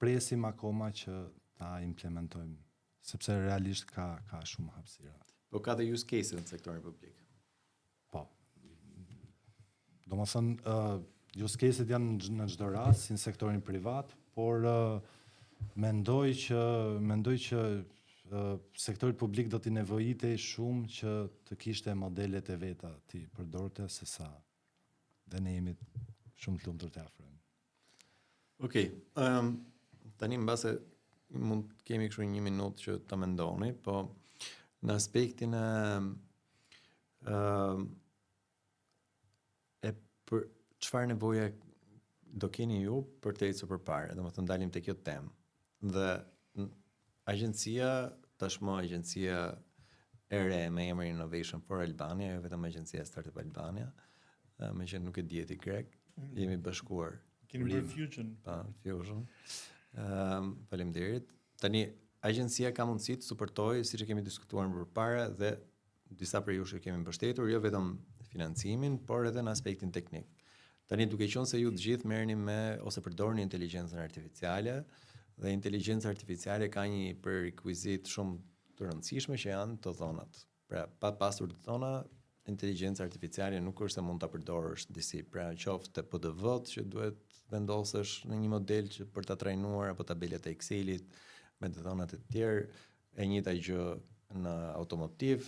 D: presim akoma që ta implementojmë, sepse realisht ka shumë hapësira.
A: Po ka dhe use case në sektorin publik.
D: Po. Domethënë, use case-et janë në çdo rast, si në sektorin privat, por mendoj që sektori publik do t'i nevojitej shumë që të kishte modelet e veta ti përdorte sesa dhe ne jemi shumë të lumtur të afrojmë.
A: Okej. Tani mbase mund kemi kështu 1 minutë që ta mendoni, po në aspektin e për çfarë nevoje do keni ju për të ecur përpara, domethënë dalim te kjo temë. Dhe agjencia, tashmë agjencia e re me emrin Innovation for Albania, jo vetëm agjencia Startup Albania, me që nuk e dihet i grek, jemi bashkuar.
C: Keni bërë Fusion.
A: Pa, Fusion. Faleminderit. Tani agjencia ka mundësi të suportojë, siç e kemi diskutuar më përpara, dhe disa prej jush e kemi mbështetur, jo vetëm financimin, por edhe në aspektin teknik. Tani duke qenë se ju të gjithë merrni me ose përdorni inteligjencën artificiale, dhe inteligjenca artificiale ka një prerequisit shumë të rëndësishme që janë të dhonat. Pra, pa pasur të dhona, inteligjenca artificiale nuk është se mund ta përdorësh disi, pra qoftë PDF-t që duhet vendosësh në një model që për ta trajnuar apo tabelat e Excelit me të dhonat e tjerë, e njëjta gjë në automotiv.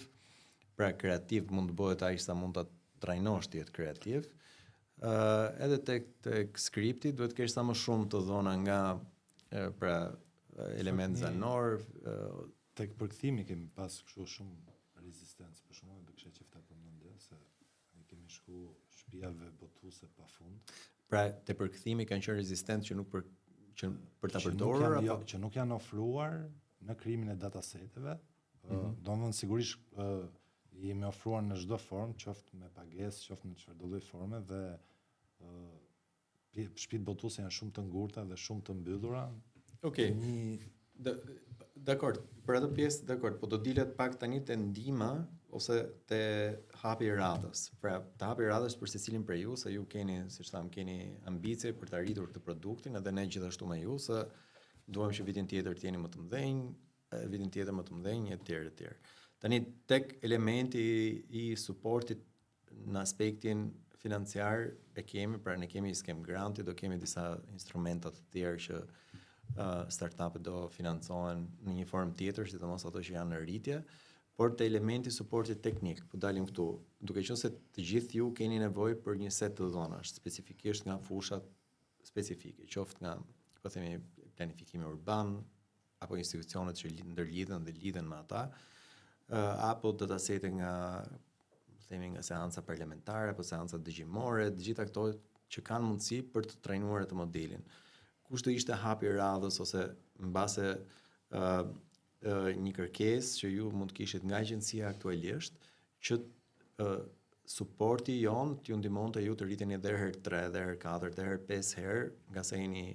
A: Pra kreativ mund të bëhet aq sa mund ta trajnosh ti jetë kreativ. Edhe tek skripti duhet të kesh sa më shumë të dhona nga pra element zanor,
D: Tek përkthimi kemi pas kështu shumë rezistencë, për shembull, do kisha qefta përmendje se ne kemi shku shtëpiave botuese pafund.
A: pra te përkthimi kanë qenë rezistent që nuk që për ta
D: që nuk
A: përdorur
D: janë-
A: apo
D: jo, që nuk janë ofruar në krijimin e dataseteve. Domethënë sigurisht jemi ofruar në çdo formë, qoftë me pagesë, qoftë në çfarëdo lloj forme dhe shtëpitë botuese janë shumë të ngurta dhe shumë të mbyllura.
A: Okej.
D: Një
A: Dakor, për atë pjesë, dakor, po do dilet pak tani te ndihma ose te hapi i radhës. Pra, te hapi i radhës për secilin prej ju, se ju keni, siç tham, keni ambicie për të arritur këtë produktin, edhe ne gjithashtu me ju, se duam që vitin tjetër të jeni më të mëdhenj, vitin tjetër më të mëdhenj, etj. Tani tek elementi i suportit në aspektin financiar e kemi, pra ne kemi skem granti, do kemi disa instrumenta të tjerë që startupet do financohen në një formë tjetër, sidomos ato që janë në rritje, por te elementi suportit teknik, po dalim këtu, duke qenë se të gjithë ju keni nevojë për një set të dhonash, specifikisht nga fushat specifike, qoftë nga, po themi, planifikimi urban, apo institucionet që ndërlidhen dhe lidhen me ata, apo datasete nga, themi, nga seanca parlamentare, apo seanca dëgjimore, të gjitha këto që kanë mundësi për të trajnuar atë modelin. Kush do ishte hapi i radhës ose mbase një kërkesë që ju mund të kishit nga agjencia aktualisht që suporti jon t'ju ndihmonte ju të rriteni edhe herë 3, edhe herë 4, edhe herë 5 herë nga sa jeni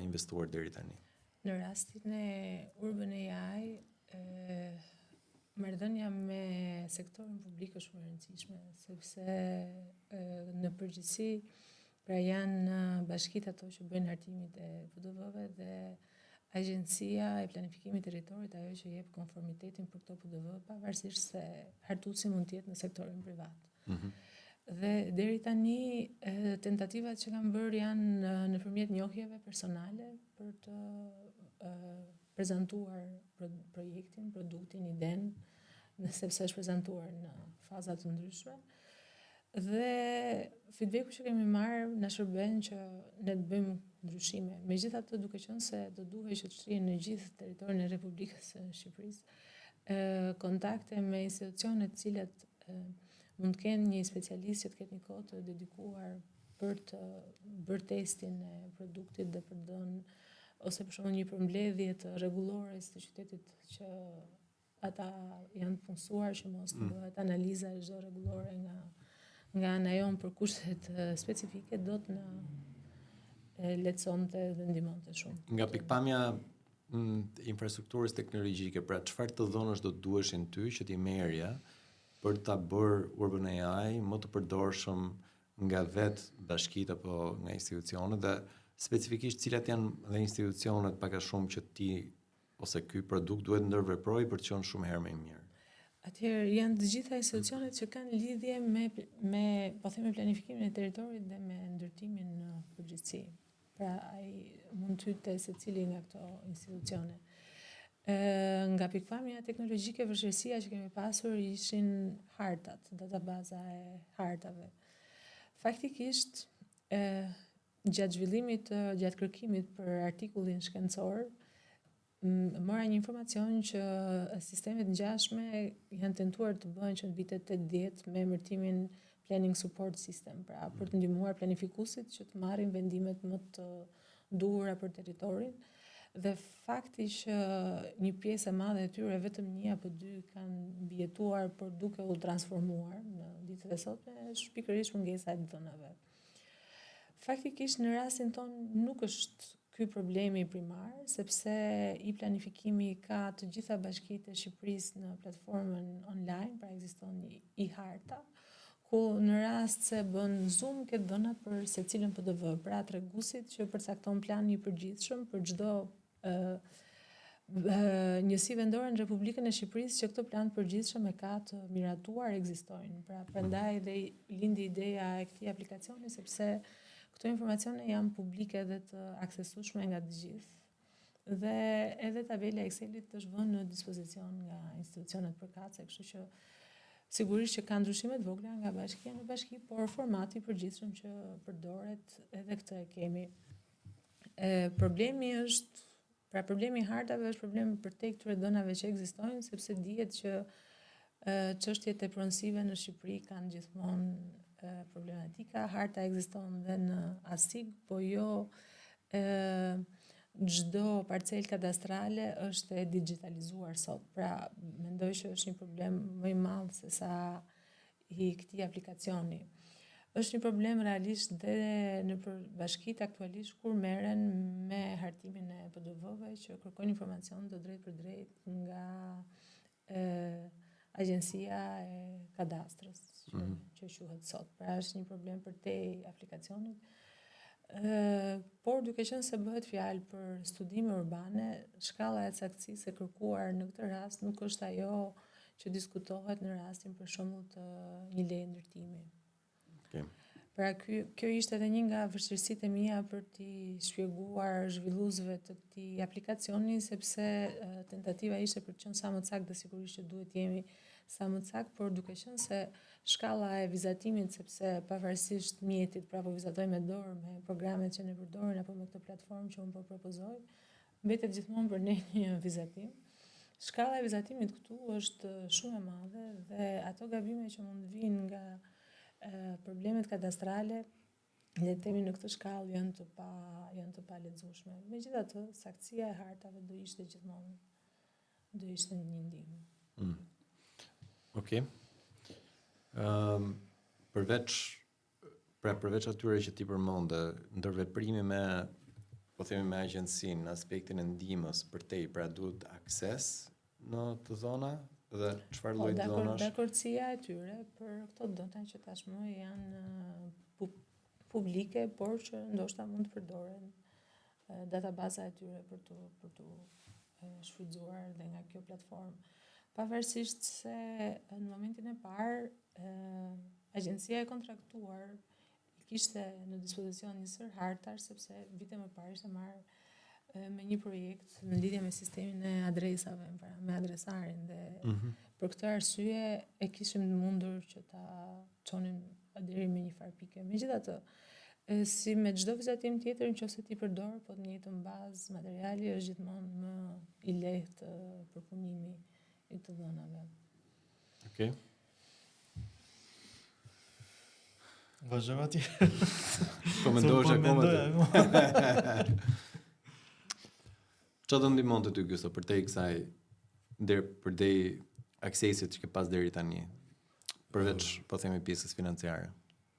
A: investuar deri tani.
B: Në rastin e Urban AI, marrëdhënia me sektorin publik është shumë e rëndësishme, sepse në përgjithësi pra janë bashkitë ato që bëjnë hartimit e PDV-ve dhe Agjencia e Planifikimit Territorit ajo që jep konformitetin për këto PDV, pavarësisht se hartuesi mund të jetë në sektorin privat. Dhe deri tani tentativat që kanë bërë janë nëpërmjet njohjeve personale për të prezantuar projektin, produktin, iden, sepse është prezantuar në faza të ndryshme. Dhe feedbacku që kemi marrë na shërben që ne të bëjmë ndryshime. Megjithatë, duke qenë se do duhej që të shtrihen në gjithë territorin e Republikës së Shqipërisë kontakte me institucione të cilat mund të kenë një specialist që të ketë një kohë të dedikuar për të bërë testin e produktit dhe për të dhënë ose për shembull një përmbledhje të rregullores të qytetit që ata janë të punësuar që mos të bëhet analiza e çdo rregullore nga ana jon për kushtet specifike do të na lehtësonte dhe ndihmonte shumë.
A: Nga pikpamja infrastrukturës teknologjike, pra çfarë të dhënësh do të duheshin ty që ti merrja për ta bërë Urban AI më të përdorshëm nga vetë bashkitë apo nga institucionet dhe specifikisht cilat janë dhe institucionet pak a shumë që ti ose ky produkt duhet ndërveproj për të qenë shumë herë më i mirë.
B: Atëherë janë të gjitha institucionet që kanë lidhje me po themi planifikimin e territorit dhe me ndërtimin në përgjithësi. Pra ai mund të hyjë secili nga këto institucione. Nga pikpamja teknologjike vështirësia që kemi pasur ishin hartat, databaza e hartave. Faktikisht gjatë zhvillimit, gjatë kërkimit për artikullin shkencor, mora një informacion që sistemet ngjashme janë tentuar të bëhen që në vitet 80 me emërtimin Planning Support System, pra për të ndihmuar planifikuesit që të marrin vendimet më të duhura për territorin. Dhe fakti që një pjesë e madhe e tyre vetëm 1 apo 2 kanë mbijetuar por duke u transformuar në ditët e sotme është pikërisht mungesa e dhënave. Faktikisht në rastin ton nuk është ky problemi primar, sepse i planifikimi ka të gjitha bashkitë e Shqipërisë në platformën online, pra ekziston i harta, ku në rast se bën zoom ke dhënat për secilën PDV, pra treguesit që përcakton planin i përgjithshëm për çdo njësi vendore në Republikën e Shqipërisë që këtë plan përgjithshëm e ka të miratuar ekzistojnë. Pra prandaj dhe lindi ideja e këtij aplikacioni sepse këto informacione janë publike dhe të aksesueshme nga të gjithë. Dhe edhe tabela Excelit është vënë në dispozicion nga institucionet përkatëse, kështu që sigurisht që ka ndryshime të vogla nga bashkia në bashki, por formati i përgjithshëm që përdoret edhe këtë e kemi. Problemi është Pra problemi i hartave është problemi përtej këtyre dhënave që ekzistojnë, sepse dihet që çështjet e pronësive në Shqipëri kanë gjithmonë problematika. Harta ekziston dhe në ASIG, po jo çdo parcel kadastrale është e digitalizuar sot. Pra, mendoj që është një problem më i madh se sa i këtij aplikacioni. Është një problem realisht dhe në bashkitë aktualisht kur merren me hartimin e PDV-ve që kërkojnë informacion të drejtë për drejtë nga Agjencia e Kadastrës që quhet sot. Pra është një problem përtej aplikacionit. Por duke qenë se bëhet fjalë për studime urbane, shkalla e caktësisë e kërkuar në këtë rast nuk është ajo që diskutohet në rastin për shembull të një leje ndërtimi.
A: Okay.
B: Pra kjo ishte edhe një nga vështirësitë e mia për t'i shpjeguar zhvilluesve të këtij aplikacioni, sepse tentativa ishte për të qenë sa më saktë, dhe sigurisht që duhet jemi sa më saktë, por duke qenë se shkalla e vizatimit, sepse pavarësisht mjetit, pra po vizatoj me dorë, me programet që ne përdorin apo me këtë platformë që unë po propozoj, mbetet gjithmonë për ne një vizatim. Shkalla e vizatimit këtu është shumë e madhe dhe ato gabime që mund vinë nga problemet kadastrale, le të themi në këtë shkallë janë të palexueshme. Megjithatë, saktësia e hartave do ishte gjithmonë një ndihmë.
A: Okej. Përveç atyre që ti përmendë, ndërveprimi me, po themi, me agjencinë në aspektin e ndihmës përtej, pra duhet akses në të zona dhe çfarë lloj zonash?
B: Dakordësia e tyre për këto dhëna që tashmë janë publike, por që ndoshta mund të përdoren databaza e tyre për të shfrytzuar dhe nga kjo platformë. Pavarësisht se në momentin e parë agjencia e kontraktuar kishte në dispozicion një sër hartash, sepse vite më parë ishte marrë me një projekt në lidhje me sistemin e adresave, me adresarin, dhe për këtë arsye e kishim mundur që ta çonim deri me një farë pike. Megjithatë, si me çdo vizatim tjetër, nëse ti përdor po të njëjtën bazë materiali, është gjithmonë më i lehtë përpunimi i të dhënave.
A: Okej.
C: Vazhdojmë atje.
A: Po mendosh akoma? Çfarë do ndihmonte ty Gyso përtej kësaj përdej aksesit që ke pas deri tani? Përveç, po themi, pjesës financiare.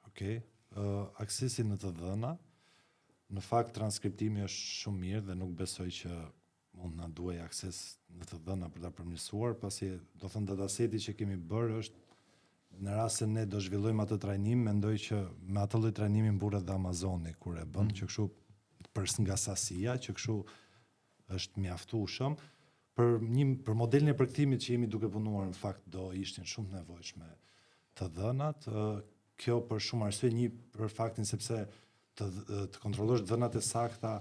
D: Okej. Aksesi në të dhëna, në fakt transkriptimi është shumë mirë dhe nuk besoj që mund na duaj akses në të dhëna për ta përmirësuar, pasi do thënë dataseti që kemi bërë është në rast se ne do zhvillojmë atë trajnim, mendoj që me atë lloj trajnimi mburret dhe Amazoni kur e bën, që kështu nga sasia, që kështu është mjaftueshëm. Për modelin e përkthimit që jemi duke punuar, në fakt do ishte shumë nevojshme të dhënat. Kjo për shumë arsye, një për faktin sepse të kontrollosh dhënat e sakta,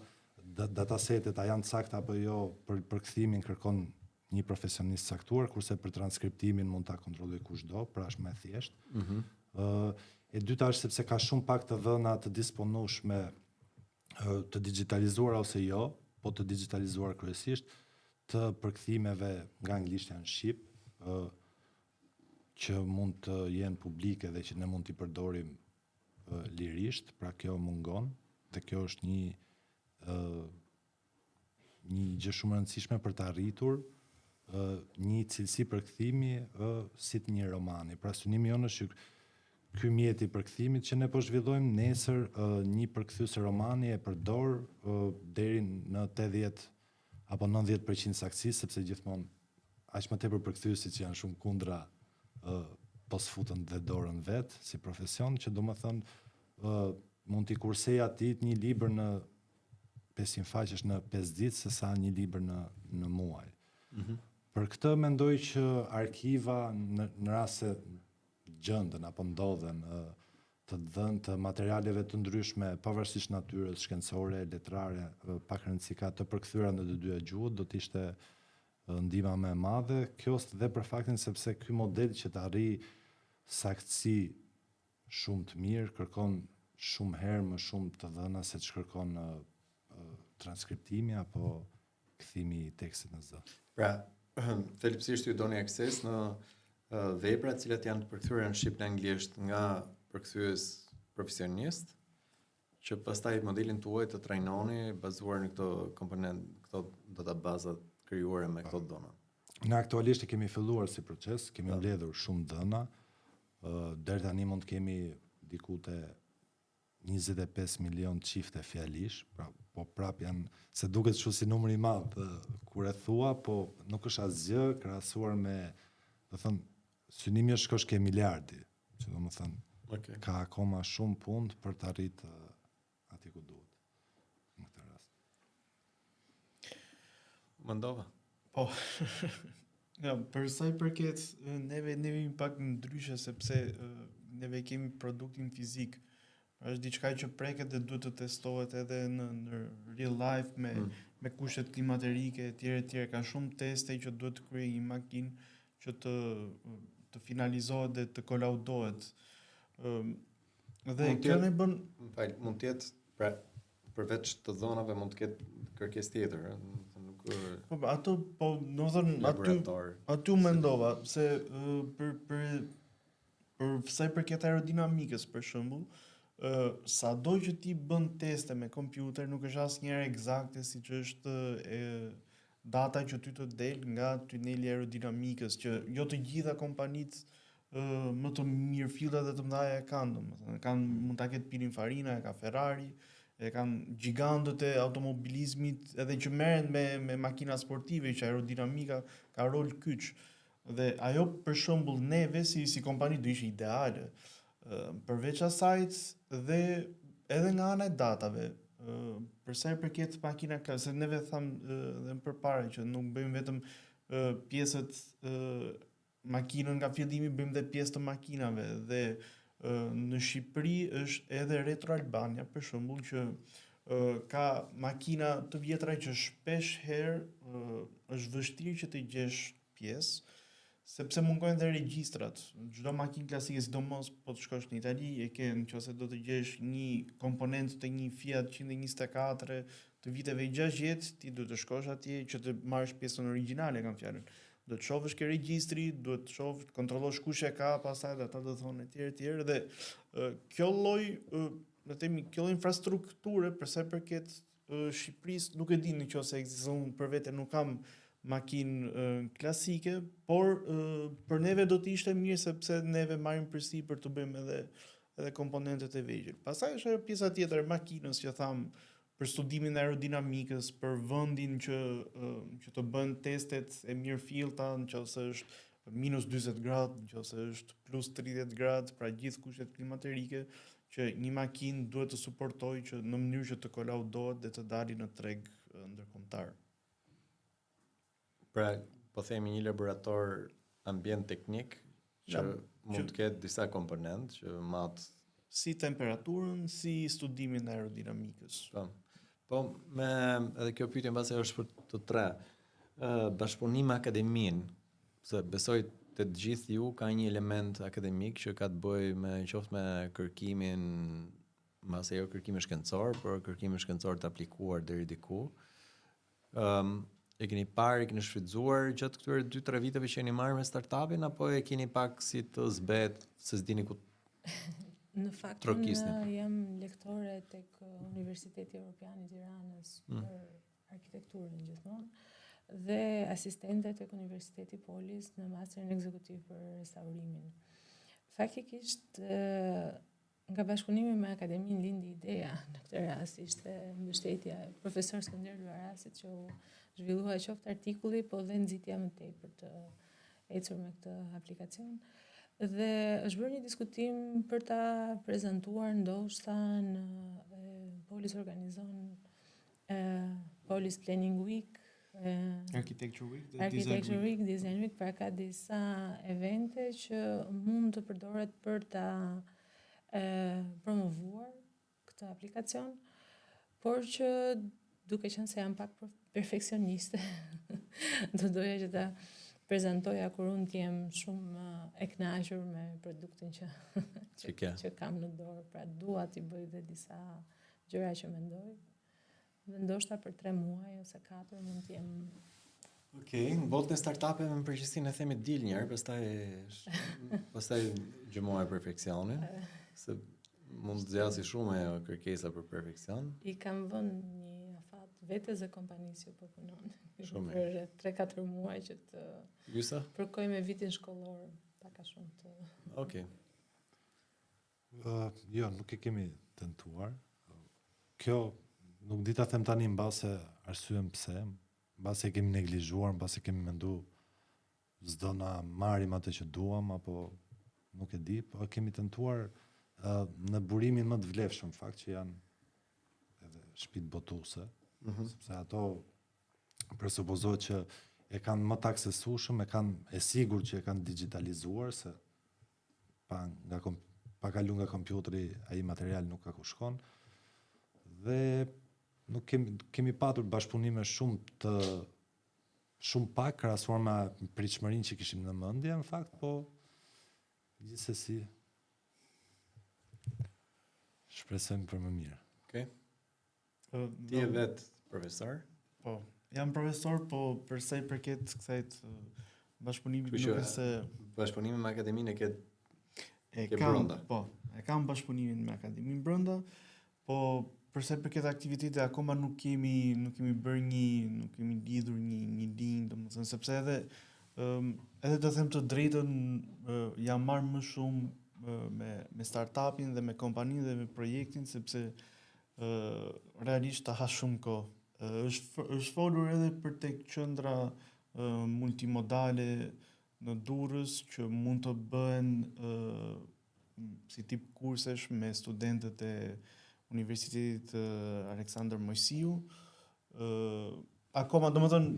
D: datasetet a janë të sakta apo jo, për përkthimin kërkon një profesionist saktuar, kurse për transkriptimin mund ta kontrolloj kushdo, pra është më e thjeshtë. E dyta është sepse ka shumë pak të dhëna të disponueshme, të digitalizuara ose jo, po të digitalizuar kryesisht, të përkthimeve nga anglishtja në shqip, që mund të jenë publike dhe që ne mund t'i përdorim lirisht, pra kjo mungon, dhe kjo është një gjë shumë e rëndësishme për të arritur një cilësi përkthimi si të një romani. Pra synimi jonë është që ky mjeti i përkthimit që ne po zhvillojmë, nesër një përkthyes romani e përdor deri në 80 apo 90% saktësi, sepse gjithmonë aq më tepër përkthyesit që janë shumë kundra po sfutën dhe dorën vet si profesion, që domethënë mund t'i kursej atit një libër në 500 faqesh në 5 ditë sesa një libër në muaj. Për këtë mendoj që arkiva në rast se gjenden apo ndodhen të materialeve të ndryshme, pavarësisht natyrës shkencore, letrare, pak rëndësika, të përkthyera në të dyja gjuhët, do të ishte ndihma më e madhe. Kjo dhe për faktin sepse ky model që të arrijë saktësi shumë të mirë kërkon shumë herë më shumë të dhëna se ç'kërkon transkriptimi apo kthimi i tekstit në zë.
A: Pra, thelbësisht ju doni akses në vepra të cilat janë të përkthyera në shqip në anglisht nga përkthyes profesionist, që pastaj modelin tuaj të trajnoni bazuar në këto komponent, këto databazat krijuara me këto dhëna.
D: Në aktualisht kemi filluar si proces, kemi mbledhur shumë dhëna, deri tani mund të kemi diku te 25 milion çifte fjalish, po prap janë, se duket kështu si numër i madh kur e thua, po nuk është asgjë krahasuar me, do thënë, synimi është shkosh ke miliardi, që do më thënë, ka akoma shumë punë për të arritë aty ku duhet në këtë rast.
A: Mendova.
C: Po. Ja, për sa i përket neve jemi pak ndryshe sepse neve kemi produktin fizik. Është diçka që preket dhe duhet të testohet edhe në real life me kushtet klimaterike etj. Ka shumë teste që duhet të kryejë një makinë që të finalizohet dhe të kolaudohet. Dhe kjo ne bën,
A: mund të jetë, pra, përveç të dhonave mund të ketë kërkesë tjetër, nuk
C: po ato po,
A: laborator.
C: Aty mendova se për sa i përket aerodinamikës për shembull, sado që ti bën teste me kompjuter nuk është asnjëherë eksakte siç është data që ty të del nga tuneli aerodinamikës, që jo të gjitha kompanitë më të mirëfillte dhe të mëdha e kanë, domethënë mund ta ketë Pininfarina, e ka Ferrari, e kanë gjigantët e automobilizmit edhe që merren me makina sportive, që aerodinamika ka rol kyç. Dhe ajo për shembull neve si kompani do ishte ideale. Përveç asajt dhe edhe nga ana e datave, për sa i përket makina klasë, se neve thamë dhe më përpara që nuk bëjmë vetëm pjesët makinën nga fillimi, bëjmë dhe pjesë të makinave dhe në Shqipëri është edhe Retro Albania për shembull që ka makina të vjetra që shpesh herë është vështirë që të gjesh pjesë, sepse mungojnë dhe regjistrat. Çdo makinë klasike, sidomos po të shkosh në Itali, e ke nëse do të gjesh një komponent të një Fiat 124 të viteve 60, ti duhet të shkosh atje që të marrësh pjesën origjinale, kam fjalën. Do të shohësh ke regjistri, duhet të shoh, të kontrollosh kush e ka, pastaj ata do thonë etj. Dhe kjo lloj, le të themi, kjo infrastrukture për sa i përket Shqipërisë, nuk e di nëse ekziston, për vete nuk kam makinë klasike, por për neve do të ishte mirë sepse neve marrim përsi për të bëjmë edhe komponentet e vegjël. Pastaj është ajo pjesa tjetër e makinës që tham për studimin e aerodinamikës, për vendin që të bën testet e mirëfillta, nëse është minus 40 gradë, nëse është plus 30 gradë, pra gjithë kushtet klimaterike që një makinë duhet të suportojë që në mënyrë që të kolaudohet dhe të dalë në treg ndërkombëtar.
A: Pra, po themi një laborator ambient teknik që mund të ketë disa komponent që matë
C: si temperaturën, si studimin e aerodinamikës.
A: Po, edhe kjo pyetje mbase është për të tre. Bashkëpunim me akademin, se besoj të gjithë ju ka një element akademik që ka të bëjë me qoftë me kërkimin, mbase jo kërkimin shkencor, por kërkimin shkencor të aplikuar deri diku. E keni parë, e keni shfrytzuar gjatë këtyre 2-3 viteve që jeni marrë me startupin, apo e keni pak si të zbet, se s'dini ku
B: Në fakt, jam lektore tek Universiteti Evropian i Tiranës për arkitekturën gjithmonë dhe asistente tek Universiteti Polis në masterin ekzekutiv për restaurimin. Faktikisht, nga bashkëpunimi me akademinë lindi ideja në këtë rast, ishte mbështetja e profesor Skënder Luarasit që u zhvillua qoftë artikulli, po dhe nxitja më tej për të ecur me këtë aplikacion. Dhe është bërë një diskutim për ta prezantuar ndoshta në Polis organizon Polis Planning Week,
C: Architecture Week,
B: Design Week, pra ka disa evente që mund të përdoret për ta promovuar këtë aplikacion, por që duke qenë se jam pak perfeksioniste, do doja që ta prezantoja kur unë t'jem shumë e kënaqur me produktin që kam në dorë, pra dua t'i bëj dhe disa gjëra që mendoj. dhe ndoshta për 3 muaj ose 4 mund të jem.
A: Okej, në botën e startupeve në përgjithësi e themi dil njëherë, pastaj gjëmohet perfeksionin, se mund të zgjasë shumë ajo kërkesa për perfeksion.
B: I kam vënë një afat vetes e kompanisë që po punon.
A: Shumë
B: Për 3-4 muaj që të
A: Gjysa?
B: përkoj me vitin shkollor, pak a shumë të...
A: Okej.
D: Jo, nuk e kemi tentuar. Kjo nuk di ta them tani mbase arsyen pse, mbase e kemi neglizhuar, mbase kemi mendu s'do na marrim atë që duam apo nuk e di, po kemi tentuar në burimin më të vlefshëm fakt që janë edhe shtëpitë botuese, sepse ato presupozohet që e kanë më të aksesueshëm, e sigurt që e kanë digitalizuar se pa kalu nga kompjuteri ai material nuk ka ku shkon. Dhe nuk kemi patur bashkëpunime shumë pak krahasuar me pritshmërinë që kishim në mendje në fakt, po gjithsesi shpresojmë për më mirë.
A: Okej. Ti je vetë profesor?
C: Po, jam profesor, po për sa i përket kësaj bashkëpunimit nuk është se
A: bashkëpunimi me akademinë
C: e
A: ke
C: kam
A: brenda.
C: Po, e kam bashkëpunimin me akademinë brenda, po për sa i përket aktivitete akoma nuk kemi bërë nuk kemi lidhur një linjë, domethënë sepse edhe të them të drejtën jam marrë më shumë me startupin dhe me kompaninë dhe me projektin sepse realisht ta ha shumë kohë. Është folur edhe për tek qendra multimodale në Durrës që mund të bëhen si tip kursesh me studentët e Universitetit Aleksandër Mojsiu. Akoma, domethënë,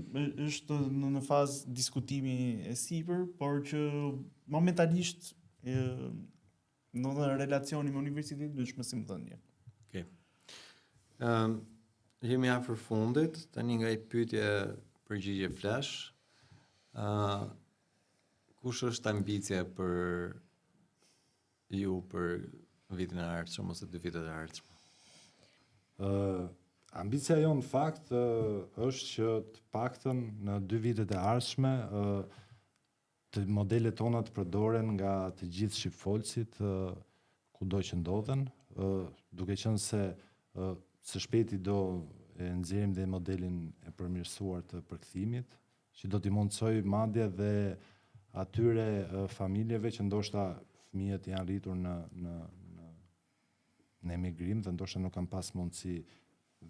C: është në fazë diskutimi e sipër, por që momentalisht në relacioni me universitetin është më simdhënie.
A: Okej. Jemi afër fundit, tani nga i pyetje përgjigje flash. Kush është ambicia për ju për vitin e ardhshëm ose 2 vitet e ardhshme?
D: Ambicia jo në fakt është që të paktën në 2 vitet e ardhshme të modelet tona të përdoren nga të gjithë shqipfolësit kudo që ndodhen, duke qenë se së shpejti do e nxjerrim dhe modelin e përmirësuar të përkthimit, që do t'i mundsoj madje dhe atyre familjeve që ndoshta fëmijët janë rritur në emigrim dhe ndoshta nuk kanë pas mundësi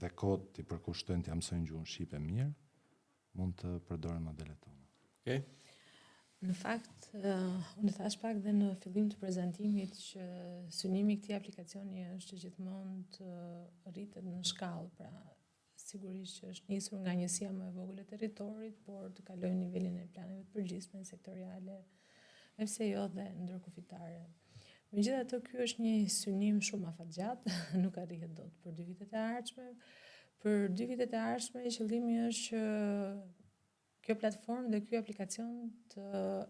D: dhe kohë t'i përkushtojnë t'i mësojnë gjuhën shqipe mirë, mund të përdoren modelet tona.
A: Okej.
B: Në fakt, unë thash pak dhe në fillim të prezantimit që synimi i këtij aplikacioni është që gjithmonë të rritet në shkallë, pra sigurisht që është nisur nga njësia më e vogël e territorit, por të kalojë nivelin e planeve të përgjithshme sektoriale, e pse jo dhe ndërkufitare. Megjithatë, ky është një synim shumë afatgjatë, nuk arrihet dot për 2 vitet e ardhshme. Për 2 vitet e ardhshme qëllimi është që kjo platformë dhe ky aplikacion të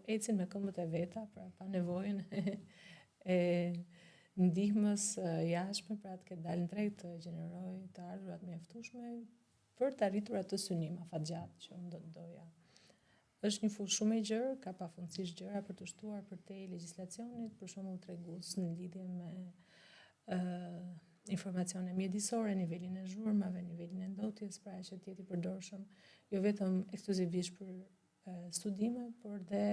B: ecin me këmbët e veta, pra pa nevojën e ndihmës jashtme, pra të ketë dalë në treg të gjenerojë të ardhurat mjaftueshme për të arritur atë synim afatgjatë që unë do të doja. Është një fushë shumë e gjerë, ka pafundësisht gjëra për të shtuar përtej legjislacionit, për shembull tregues në lidhje me informacione mjedisore, nivelin e zhurmave, nivelin e ndotjes, pra që të jetë i përdorshëm jo vetëm ekskluzivisht për studime, por dhe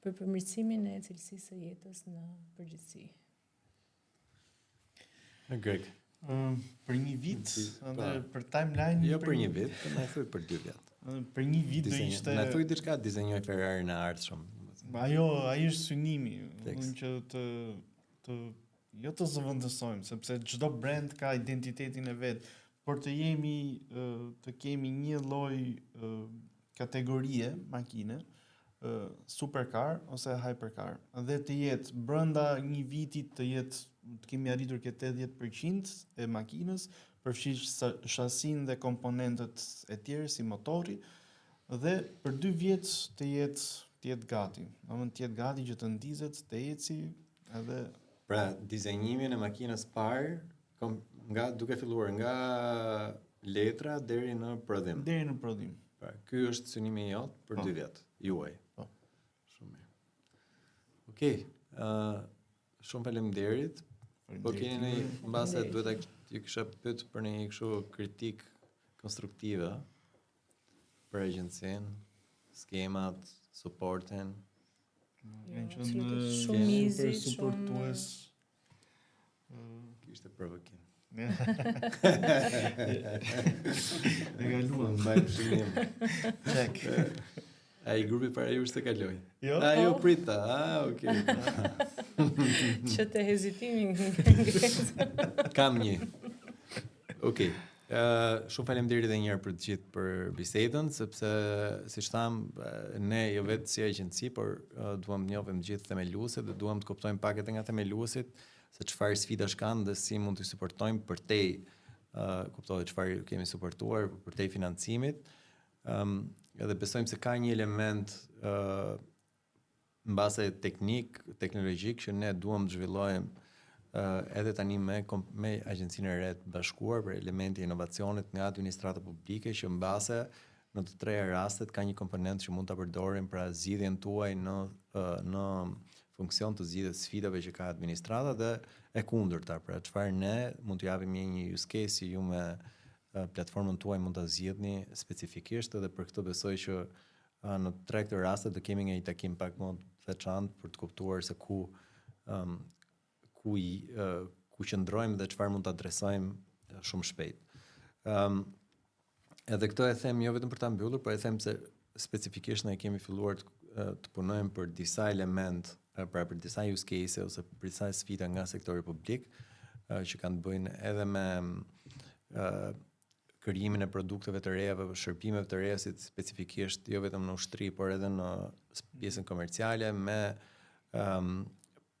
B: për përmirësimin e cilësisë së jetës në përgjithësi.
A: Greg.
C: Për një vit, për timeline...
A: Jo për një vit, për na thuj për 2 vjet.
C: Për një vit do ishte...
A: Na thuj diçka dizenjoj Ferrari në ardhshëm.
C: Ai është synimi, unë që jo të zëvendësojmë, sepse çdo brand ka identitetin e vet, por të kemi një lloj kategorie makine, supercar ose hypercar, dhe të jetë brenda një viti të kemi arritur këtë 80% e makinës, përfshirë shasin dhe komponentët e tjerë si motori, dhe për 2 vjet të jetë gati. Domethënë të jetë gati që të ndizet, të eci, edhe
A: pra dizenjimin e makinës parë duke filluar nga letra deri në prodhim.
C: Deri në prodhim.
A: Pra, ky është synimi jot për 2 vjet, juaj.
C: Po.
A: Shumë mirë. Okej, shumë faleminderit. Po keni një mbase duhet ju kisha pyet për një kështu kritik konstruktive për agjencinë, skemat, suportin.
B: Shumë easy,
C: suportues.
A: Kishte provokim.
C: E galuam.
A: Mbajmë shënim.
C: Check.
A: Ai grupi para jush të kaloj.
C: Jo?
A: Jo prita. Okay.
B: që të hezitimin
A: Kam një. Okej. Shumë faleminderit edhe një herë për të gjithë për bisedën, sepse siç tham, ne jo vetë si agjenci, por duam të njohim të gjithë themeluesit dhe duam të kuptojmë pak edhe nga themeluesit se çfarë sfidash kanë dhe si mund të suportojmë përtej kuptohet çfarë kemi suportuar përtej financimit. Edhe besojmë se ka një element mbase teknologjik që ne duam të zhvillojmë edhe tani me agjencinë e re të bashkuar për elementi e inovacionit nga administrata publike që mbase në të treja rastet ka një komponent që mund ta përdorim pra zgjidhjen tuaj në funksion të zgjidhjes sfidave që ka administrata dhe e kundërta, pra çfarë ne mund të japim një use case ju me platformën tuaj mund ta zgjidhni specifikisht dhe për këtë besoj që në tre këto raste do kemi një takim pak më të veçantë për të kuptuar se ku qëndrojmë dhe çfarë mund të adresojmë shumë shpejt. Edhe këto e them jo vetëm për ta mbyllur, por e them se specifikisht ne kemi filluar të punojmë për disa element, pra për disa use case ose për disa sfida nga sektori publik që kanë të bëjnë edhe me krijimin e produkteve të reja apo shërbimeve të reja si specifikisht jo vetëm në ushtri, por edhe në pjesën komerciale me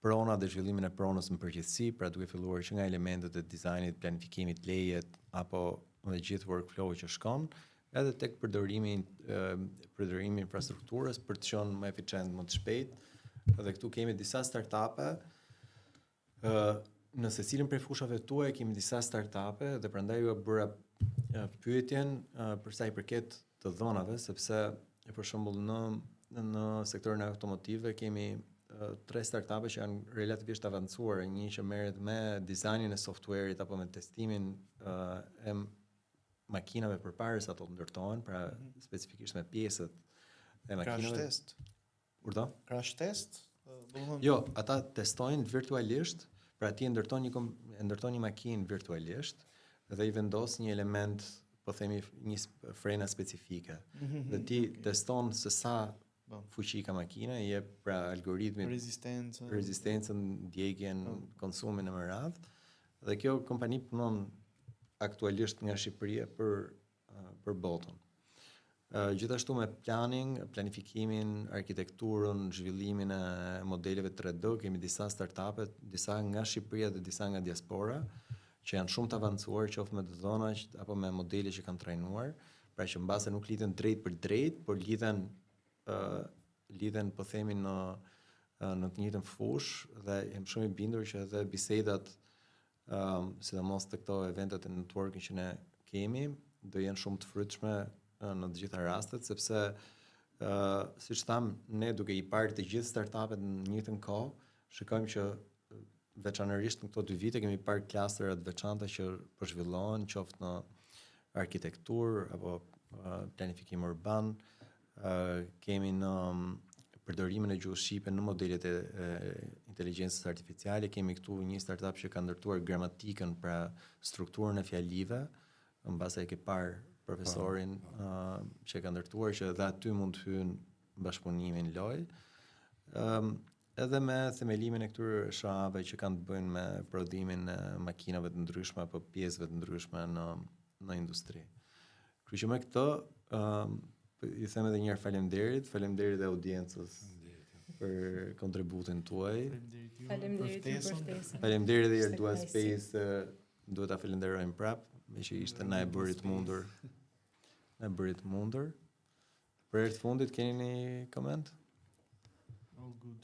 A: prona dhe zhvillimin e pronës në përgjithësi, pra duke filluar që nga elementet e dizajnit, planifikimit, lejet apo dhe gjithë workflow që shkon, edhe tek përdorimi infrastrukturës për të qenë më eficient, më të shpejt. Dhe këtu kemi disa startupe. Në secilin prej fushave tuaj kemi disa startupe dhe prandaj ju bëra pyetjen për sa i përket të dhonave, sepse për shembull në sektorin automotiv kemi 3 startupe që janë relativisht avancuar, një që merret me dizajnin e softwareit apo me testimin e makinave përpara se ato ndërtohen, pra specifikisht me pjesët e makinave.
C: Crash test.
A: Urdo?
C: Crash test?
A: Jo, ata testojnë virtualisht, pra ti e ndërton një makinë virtualisht dhe i vendos një element, po themi një frena specifike. Dhe ti teston se sa fuqi ka makina, i jep pra algoritmin rezistencën, ndjekjen, konsumin e më radh. Dhe kjo kompani punon aktualisht nga Shqipëria për botën. Gjithashtu me planifikimin, arkitekturën, zhvillimin e modeleve 3D, kemi disa startupe, disa nga Shqipëria dhe disa nga diaspora, që janë shumë të avancuar, qoftë me të dhona apo me modele që kanë trajnuar, pra që mbase nuk lidhen drejt për drejt, por lidhen po themi në të njëjtën fushë dhe jam shumë i bindur që edhe bisedat sidomos të këto eventet e networking që ne kemi do jenë shumë të frytshme në të gjitha rastet, sepse siç tham, ne duke i parë të gjithë startupet në një njëjtën kohë, shikojmë që veçanërisht në këto 2 vite kemi parë klastera të veçanta që po zhvillohen, qoftë në arkitekturë apo planifikim urban, kemi në përdorimin e gjuhës shqipe në modelet e inteligjencës artificiale, kemi këtu një startup që ka ndërtuar gramatikën, pra strukturën e fjalive, mbase e ke parë profesorin që ka ndërtuar, që edhe aty mund të hyjnë bashkëpunimin loj. Edhe me themelimin e këtyre shahave që kanë të bëjnë me prodhimin e makinave të ndryshme apo pjesëve të ndryshme në industri. Kështu që me këto, ju them edhe një herë faleminderit e audiencës për kontributin tuaj.
B: Faleminderit për ftesën.
A: Faleminderit edhe Erdua Space, duhet ta falenderojmë prap, me që ishte na e bëri të mundur. Për herë të fundit keni një koment?
C: All good.